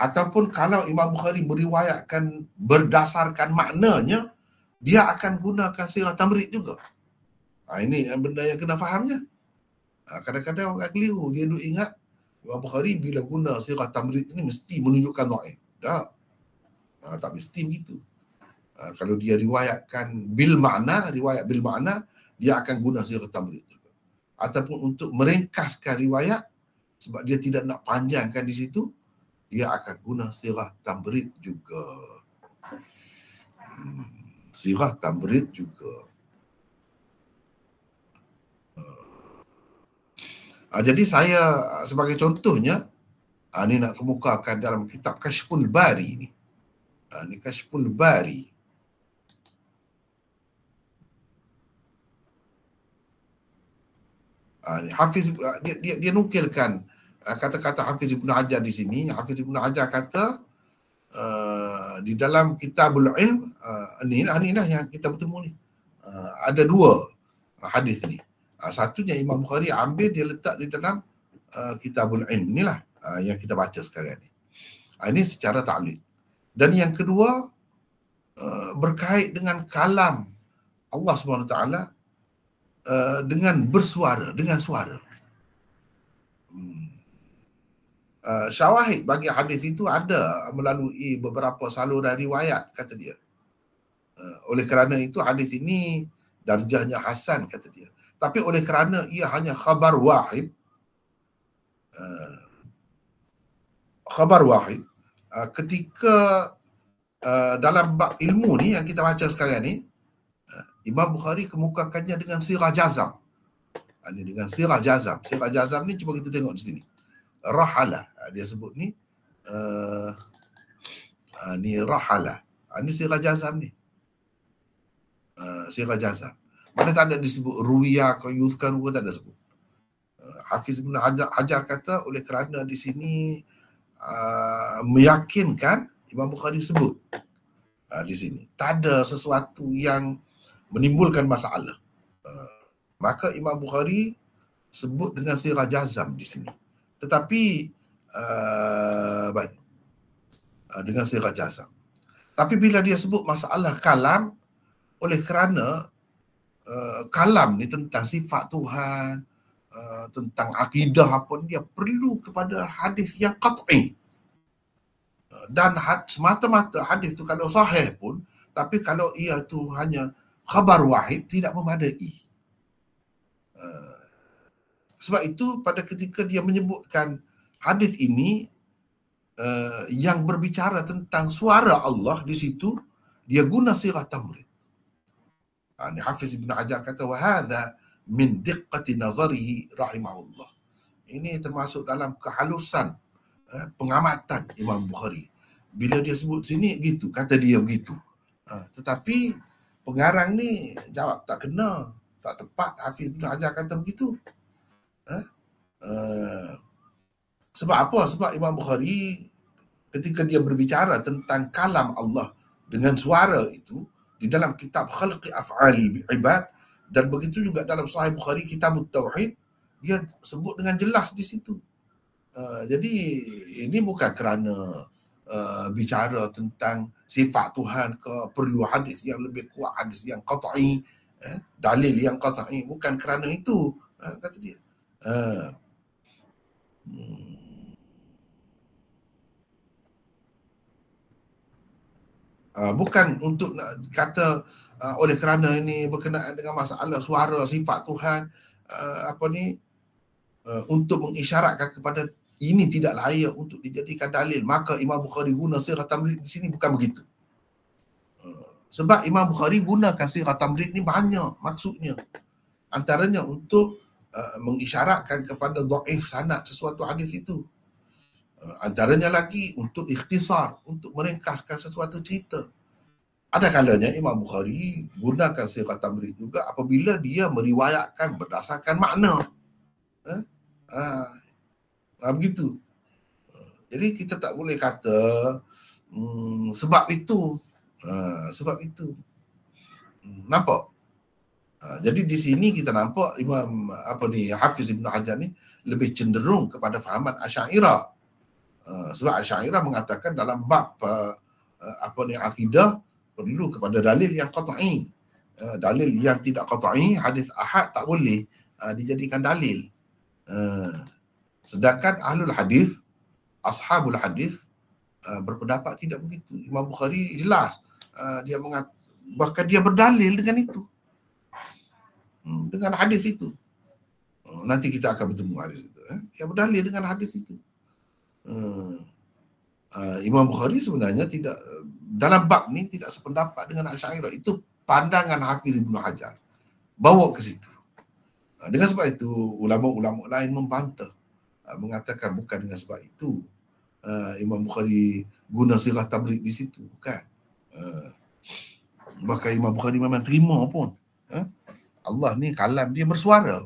Ataupun kalau Imam Bukhari meriwayatkan berdasarkan maknanya, dia akan gunakan sirah tamrid juga. Ini benda yang kena fahamnya. Kadang-kadang orang keliru, dia duk ingat Imam Bukhari bila guna sirah tamrid ini mesti menunjukkan dhaif. Tak mesti begitu. Kalau dia riwayatkan bil makna, riwayat bil makna, dia akan guna sirah tamrid juga. Ataupun untuk meringkaskan riwayat, sebab dia tidak nak panjangkan di situ, dia akan guna sirah tamrid juga. Sirah tamrid juga. Jadi saya sebagai contohnya, ini nak kemukakan dalam kitab Kashful Bari ni. Ini Kashful Bari. Hafiz dia nukilkan kata-kata Hafiz Ibn Hajar di sini. Hafiz Ibn Hajar kata di dalam Kitabul Ilm, inilah yang kita bertemu ni. Ada dua hadis ni. Satunya Imam Bukhari ambil dia letak di dalam Kitabul Ilm. Inilah yang kita baca sekarang ni. Ini secara ta'liq. Dan yang kedua berkait dengan kalam Allah SWT dengan bersuara, dengan suara. Syawahid bagi hadis itu ada melalui beberapa saluran riwayat, kata dia. Oleh kerana itu hadis ini darjahnya hasan, kata dia. Tapi oleh kerana ia hanya khabar wahid, ketika dalam bab ilmu ni yang kita baca sekarang ni, Imam Bukhari kemukakannya dengan sirah jazam. Ini dengan sirah jazam. Sirah jazam ni cuba kita tengok di sini. Rahala, dia sebut ni ni rahala. Ini sirah jazam ni. Sirah jazam. Mana tak ada disebut ruwiya atau yuzkaru, tak ada sebut. Hafiz Ibn Hajar kata oleh kerana di sini meyakinkan, Imam Bukhari sebut di sini. Tak ada sesuatu yang menimbulkan masalah. Maka Imam Bukhari sebut dengan sirah jazam di sini. Tetapi Baik. Dengan sighah jazam. Tapi bila dia sebut masalah kalam, oleh kerana kalam ni tentang sifat Tuhan, tentang akidah apa ni, dia perlu kepada hadis yang qat'i. Dan semata-mata hadis tu kalau sahih pun, tapi kalau ia tu hanya khabar wahid, tidak memadai. Sebab itu pada ketika dia menyebutkan hadis ini yang berbicara tentang suara Allah di situ, dia guna sighah tamrid. Ini Hafiz Ibn Hajar kata, wahada min diqqati nazarihi rahimahullah. Ini termasuk dalam kehalusan pengamatan Imam Bukhari. Bila dia sebut sini gitu, kata dia begitu. Tetapi pengarang ni jawab tak kena, tak tepat Hafiz Ibn Hajar kata begitu. Sebab apa? Sebab Imam Bukhari ketika dia berbicara tentang kalam Allah dengan suara itu di dalam kitab Khalqi Af'ali Ibad, dan begitu juga dalam Sahih Bukhari Kitab Tauhid, dia sebut dengan jelas di situ. Jadi ini bukan kerana bicara tentang sifat Tuhan ke, perlu hadis yang lebih kuat, hadis yang qat'i, dalil yang qat'i, bukan kerana itu, kata dia. Bukan untuk nak kata oleh kerana ini berkenaan dengan masalah suara sifat Tuhan, untuk mengisyaratkan kepada ini tidak layak untuk dijadikan dalil, maka Imam Bukhari guna sighah tamrid di sini, bukan begitu. Sebab Imam Bukhari gunakan sighah tamrid ni banyak maksudnya. Antaranya untuk mengisyaratkan kepada dhaif sanad sesuatu hadis itu. Antaranya lagi untuk ikhtisar, untuk meringkaskan sesuatu cerita. Ada kalanya Imam Bukhari gunakan sighah tamrid juga apabila dia meriwayatkan berdasarkan makna. Begitu. Jadi kita tak boleh kata sebab itu. Sebab itu. Nampak? Jadi di sini kita nampak Imam Hafiz Ibn Hajar ni lebih cenderung kepada fahaman Asy'ariyah. Sebab Asy'ariyah mengatakan dalam bab akidah perlu kepada dalil yang qat'i. Dalil yang tidak qat'i, hadis ahad tak boleh dijadikan dalil. Sedangkan ahlul hadis, ashabul hadis berpendapat tidak begitu. Imam Bukhari jelas dia bahkan dia berdalil dengan itu, dengan hadis itu. Nanti kita akan bertemu hadis itu. Dia berdalil dengan hadis itu. Imam Bukhari sebenarnya tidak dalam bab ni tidak sependapat dengan Asy'ariyah. Itu pandangan Hafiz Ibn Hajar, bawa ke situ. Dengan sebab itu ulama-ulama lain membantah, mengatakan bukan dengan sebab itu Imam Bukhari guna sighah tamrid di situ, bukan. Bahkan Imam Bukhari memang terima pun Allah ni kalam dia bersuara.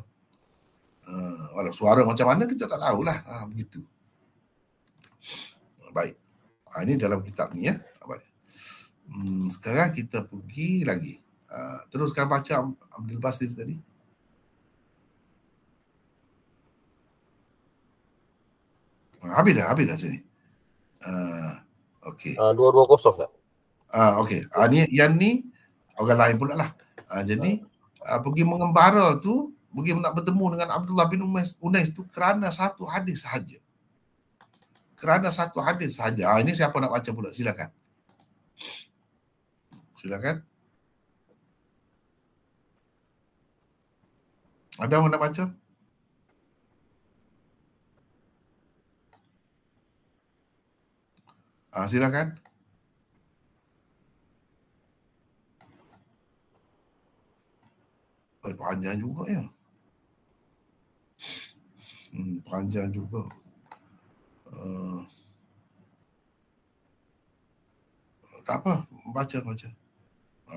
Walau suara macam mana kita tak tahulah, begitu. Baik. Ini dalam kitab ni ya. Sekarang kita pergi lagi. Teruskan baca Abdul Basir tadi. Habis dah sini. Okey. 220 tak? Okey. Yang ni orang lain pula lah. Jadi pergi mengembara tu, pergi nak bertemu dengan Abdullah bin Unais tu kerana satu hadis sahaja. Kerana satu hadis sahaja. Ini siapa nak baca pula? Silakan. Silakan. Ada orang nak baca? Silakan. Panjang juga ya. Panjang juga. Tak apa, baca.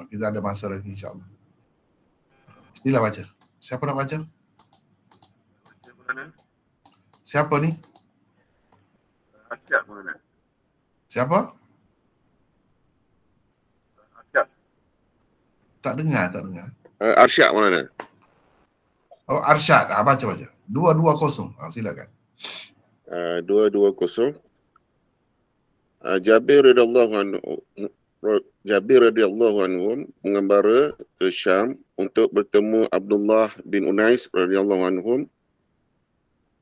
Kita ada masa lagi insya-Allah. Sila baca. Siapa nak baca? Siapa ni? Arsyad mana? Siapa? Arsyad. Tak dengar. Arsyad mana? Oh, Arsyad. Baca. 220. Silakan. 220. Jabir radhiyallahu anhu mengembara ke Syam untuk bertemu Abdullah bin Unais radhiyallahu anhum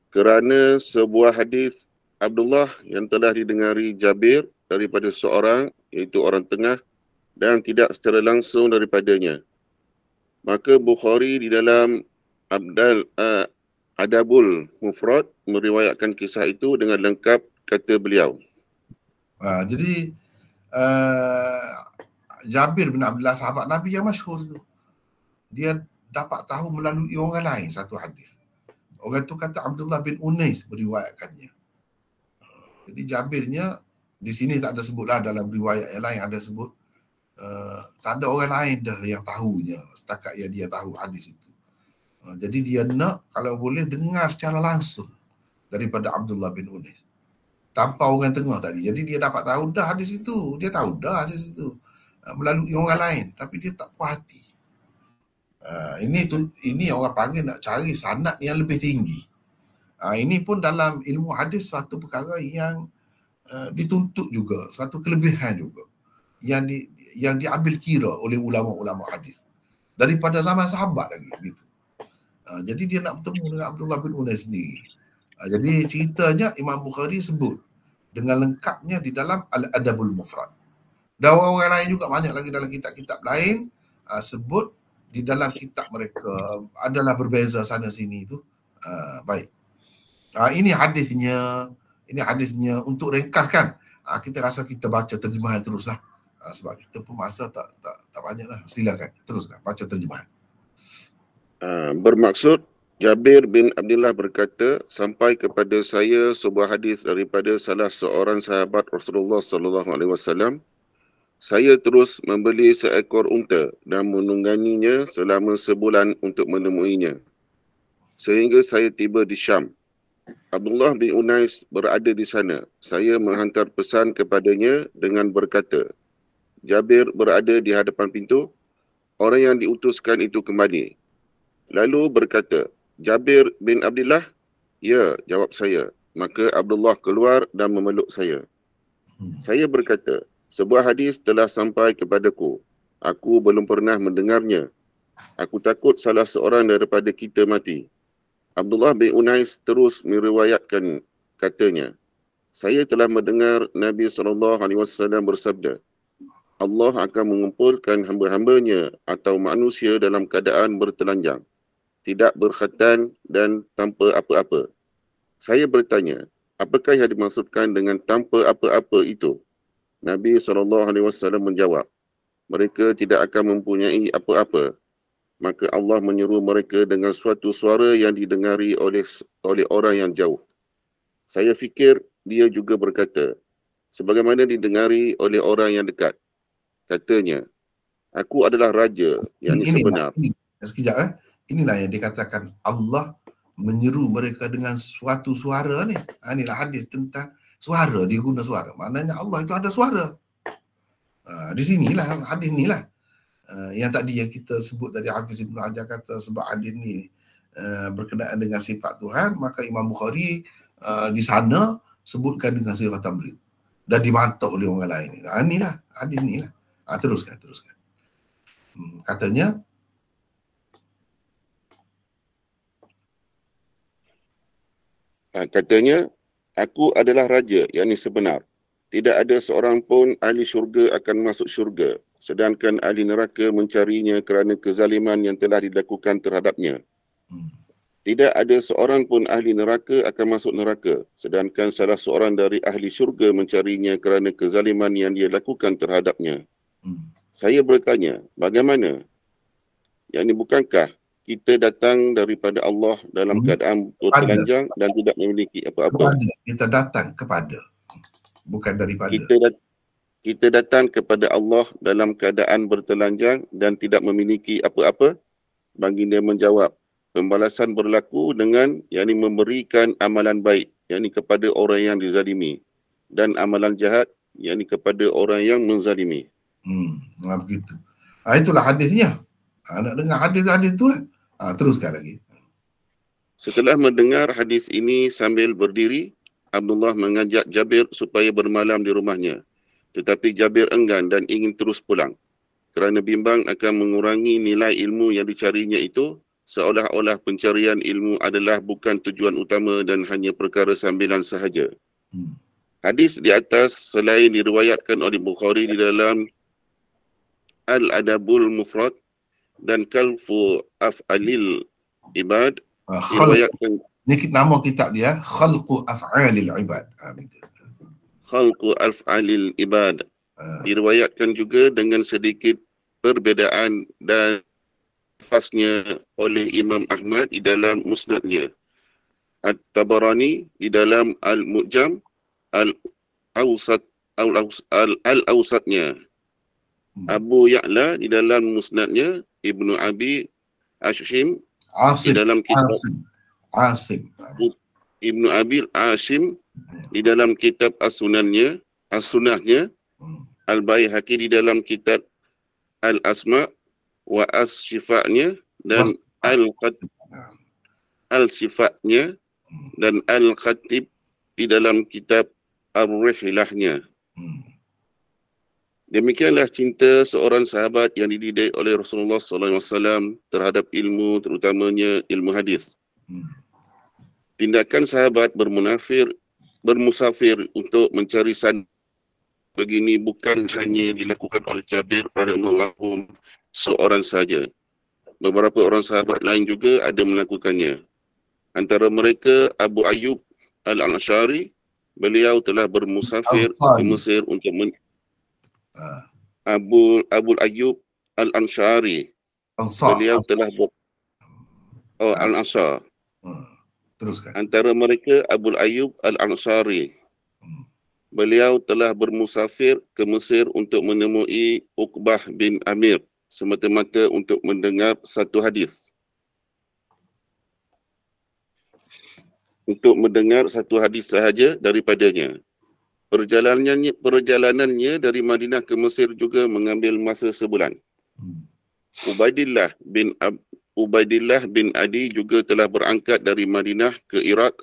kerana sebuah hadis Abdullah yang telah didengari Jabir daripada seorang, iaitu orang tengah, dan tidak secara langsung daripadanya. Maka Bukhari di dalam Adabul Mufrad meriwayatkan kisah itu dengan lengkap, kata beliau. Jadi Jabir bin Abdullah, sahabat Nabi yang masyhur tu, dia dapat tahu melalui orang lain satu hadis. Orang tu kata Abdullah bin Unais meriwayatkannya. Jadi Jabirnya di sini tak ada sebutlah, dalam riwayat yang lain ada sebut tak ada orang lain dah yang tahunya setakat yang dia tahu hadis itu. Jadi dia nak kalau boleh dengar secara langsung daripada Abdullah bin Unais tanpa orang tengah tadi. Jadi dia dapat tahu dah hadis itu, dia tahu dah hadis itu melalui orang lain, tapi dia tak puas hati. Ini orang panggil nak cari sanad yang lebih tinggi. Ini pun dalam ilmu hadis satu perkara yang dituntut juga, satu kelebihan juga yang diambil kira oleh ulama-ulama hadis daripada zaman sahabat lagi gitu. Jadi dia nak bertemu dengan Abdullah bin Unais sendiri. Jadi ceritanya Imam Bukhari sebut dengan lengkapnya di dalam Al-Adabul Mufrad. Dan orang-orang lain juga banyak lagi dalam kitab-kitab lain sebut di dalam kitab mereka, adalah berbeza sana sini itu. Baik. Ini hadisnya untuk ringkaskan. Kita rasa kita baca terjemahan teruslah. Sebab kita pun masa tak banyaklah. Silakan teruslah baca terjemahan. Bermaksud Jabir bin Abdullah berkata, sampai kepada saya sebuah hadis daripada salah seorang sahabat Rasulullah sallallahu alaihi wasallam. Saya terus membeli seekor unta dan menungganginya selama sebulan untuk menemuinya. Sehingga saya tiba di Syam. Abdullah bin Unais berada di sana. Saya menghantar pesan kepadanya dengan berkata, Jabir berada di hadapan pintu. Orang yang diutuskan itu kembali. Lalu berkata, Jabir bin Abdullah? Ya, jawab saya. Maka Abdullah keluar dan memeluk saya. Saya berkata, sebuah hadis telah sampai kepadaku. Aku belum pernah mendengarnya. Aku takut salah seorang daripada kita mati. Abdullah bin Unais terus meriwayatkan, katanya, saya telah mendengar Nabi SAW bersabda, Allah akan mengumpulkan hamba-hambanya atau manusia dalam keadaan bertelanjang, tidak berkhatan dan tanpa apa-apa. Saya bertanya, apakah yang dimaksudkan dengan tanpa apa-apa itu? Nabi SAW menjawab, mereka tidak akan mempunyai apa-apa. Maka Allah menyeru mereka dengan suatu suara yang didengari oleh orang yang jauh. Saya fikir dia juga berkata, sebagaimana didengari oleh orang yang dekat. Katanya, aku adalah raja yang sebenar. Sekejap. Inilah yang dikatakan Allah menyeru mereka dengan suatu suara ni. Inilah hadis tentang suara, dia guna suara. Maknanya Allah itu ada suara. Di sinilah hadis inilah. Yang tadi yang kita sebut tadi, Hafiz Ibn Hajar kata sebab hadis ni berkenaan dengan sifat Tuhan, maka Imam Bukhari di sana sebutkan dengan sifat tamrid dan dibantah oleh orang lain. Inilah hadis inilah. Teruskan. Katanya, aku adalah raja yang sebenar. Tidak ada seorang pun ahli syurga akan masuk syurga, sedangkan ahli neraka mencarinya kerana kezaliman yang telah dilakukan terhadapnya. Tidak ada seorang pun ahli neraka akan masuk neraka, sedangkan salah seorang dari ahli syurga mencarinya kerana kezaliman yang dia lakukan terhadapnya. Saya bertanya, bagaimana? Yang ini bukankah kita datang daripada Allah dalam keadaan telanjang dan tidak memiliki apa-apa? Kita datang kepada, bukan daripada. Kita datang kepada Allah dalam keadaan bertelanjang dan tidak memiliki apa-apa? Baginda menjawab, pembalasan berlaku dengan yakni memberikan amalan baik yakni kepada orang yang dizalimi dan amalan jahat yakni kepada orang yang menzalimi. Begitu. Itulah hadisnya. Nak dengar hadis-hadis itulah. Teruskan lagi. Setelah mendengar hadis ini sambil berdiri, Abdullah mengajak Jabir supaya bermalam di rumahnya. Tetapi Jabir enggan dan ingin terus pulang. Kerana bimbang akan mengurangi nilai ilmu yang dicarinya itu, seolah-olah pencarian ilmu adalah bukan tujuan utama dan hanya perkara sambilan sahaja. Hadis di atas selain diriwayatkan oleh Bukhari di dalam Al-Adabul Mufrad dan Kalfu Af'alil Ibad, diriwayatkan Ini nama kitab dia, Khalqu Af'alil Ibad. Khalqu Af'alil Ibad. Diriwayatkan juga dengan sedikit perbezaan dan lafaznya oleh Imam Ahmad di dalam Musnadnya, At-Tabarani di dalam Al-Mu'jam, Al-Awsatnya, Abu Ya'la di dalam Musnadnya, Ibnu Abi Ashim di dalam kitab Ibnu Abi Ashim di dalam kitab As-Sunahnya, Al-Baihaqi di dalam kitab Al-Asma wa As-Shifa'nya dan Al-Shifa'nya dan Al-Khatib di dalam kitab Ar-Rihlahnya. Demikianlah cinta seorang sahabat yang dididik oleh Rasulullah SAW terhadap ilmu, terutamanya ilmu hadis. Tindakan sahabat bermusafir untuk mencari sanad begini bukan hanya dilakukan oleh Jabir radhiyallahu anhu seorang saja. Beberapa orang sahabat lain juga ada melakukannya. Antara mereka Abu Ayyub Al-Anshari, beliau telah bermusafir ke Mesir untuk Abu Ayyub Al-Anshari, beliau telah Al-Ansar. Teruskan. Antara mereka Abu Ayyub Al-Ansari, beliau telah bermusafir ke Mesir untuk menemui Uqbah bin Amir semata-mata untuk mendengar satu hadis. Untuk mendengar satu hadis sahaja daripadanya. Perjalanannya dari Madinah ke Mesir juga mengambil masa sebulan. Ubaidillah bin Adi juga telah berangkat dari Madinah ke Iraq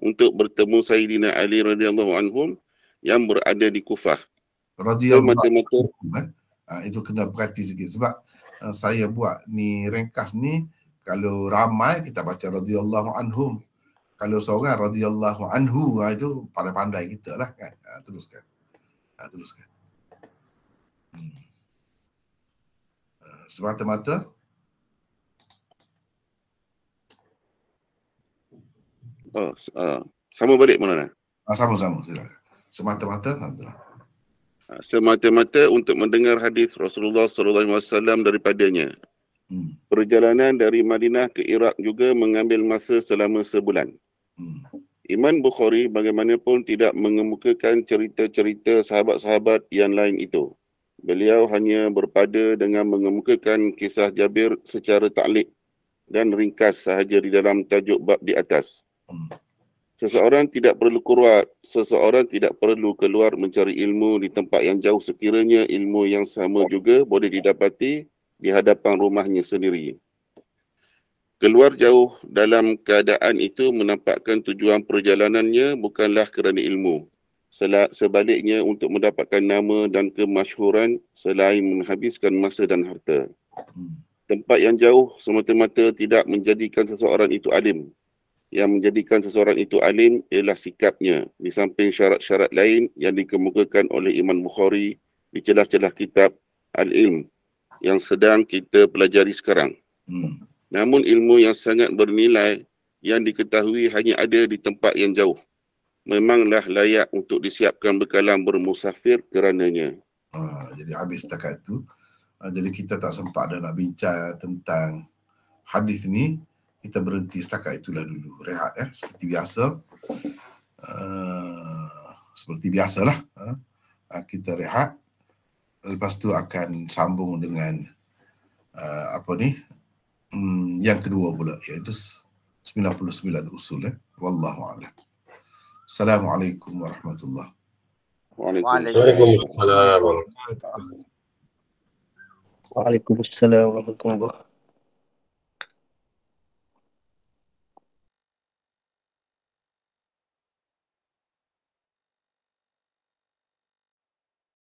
untuk bertemu Sayyidina Ali radhiyallahu anhum yang berada di Kufah. Radhiyallahu anhum. Itu kena berhati sikit sebab saya buat ni ringkas ni, kalau ramai kita baca radhiyallahu anhum. Kalau seorang radhiyallahu anhu, itu pandai-pandai kita lah kan. Teruskan. Semata-mata sama balik mana? Sama-sama, silakan. Semata-mata semata-mata untuk mendengar hadis Rasulullah SAW daripadanya. Perjalanan dari Madinah ke Iraq juga mengambil masa selama sebulan. Imam Bukhari bagaimanapun tidak mengemukakan cerita-cerita sahabat-sahabat yang lain itu. Beliau hanya berpada dengan mengemukakan kisah Jabir secara ta'liq dan ringkas sahaja di dalam tajuk bab di atas. Seseorang tidak perlu keluar mencari ilmu di tempat yang jauh sekiranya ilmu yang sama juga boleh didapati di hadapan rumahnya sendiri. Keluar jauh dalam keadaan itu menampakkan tujuan perjalanannya bukanlah kerana ilmu. Sebaliknya untuk mendapatkan nama dan kemasyhuran selain menghabiskan masa dan harta. Tempat yang jauh semata-mata tidak menjadikan seseorang itu alim. Yang menjadikan seseorang itu alim ialah sikapnya, di samping syarat-syarat lain yang dikemukakan oleh Imam Bukhari di celah-celah kitab Al-Ilm yang sedang kita pelajari sekarang. Namun ilmu yang sangat bernilai yang diketahui hanya ada di tempat yang jauh. Memanglah layak untuk disiapkan bekalan bermusafir kerananya. Jadi habis setakat itu. Jadi kita tak sempat dah nak bincang tentang hadis ni. Kita berhenti setakat itulah dulu. Rehat seperti biasa. Seperti biasalah. Kita rehat. Lepas tu akan sambung dengan yang kedua pula, iaitu 99 usul. Wallahu a'lam. Assalamualaikum warahmatullahi Waalaikumsalam. Waalaikumsalam warahmatullahi wabarakatuh.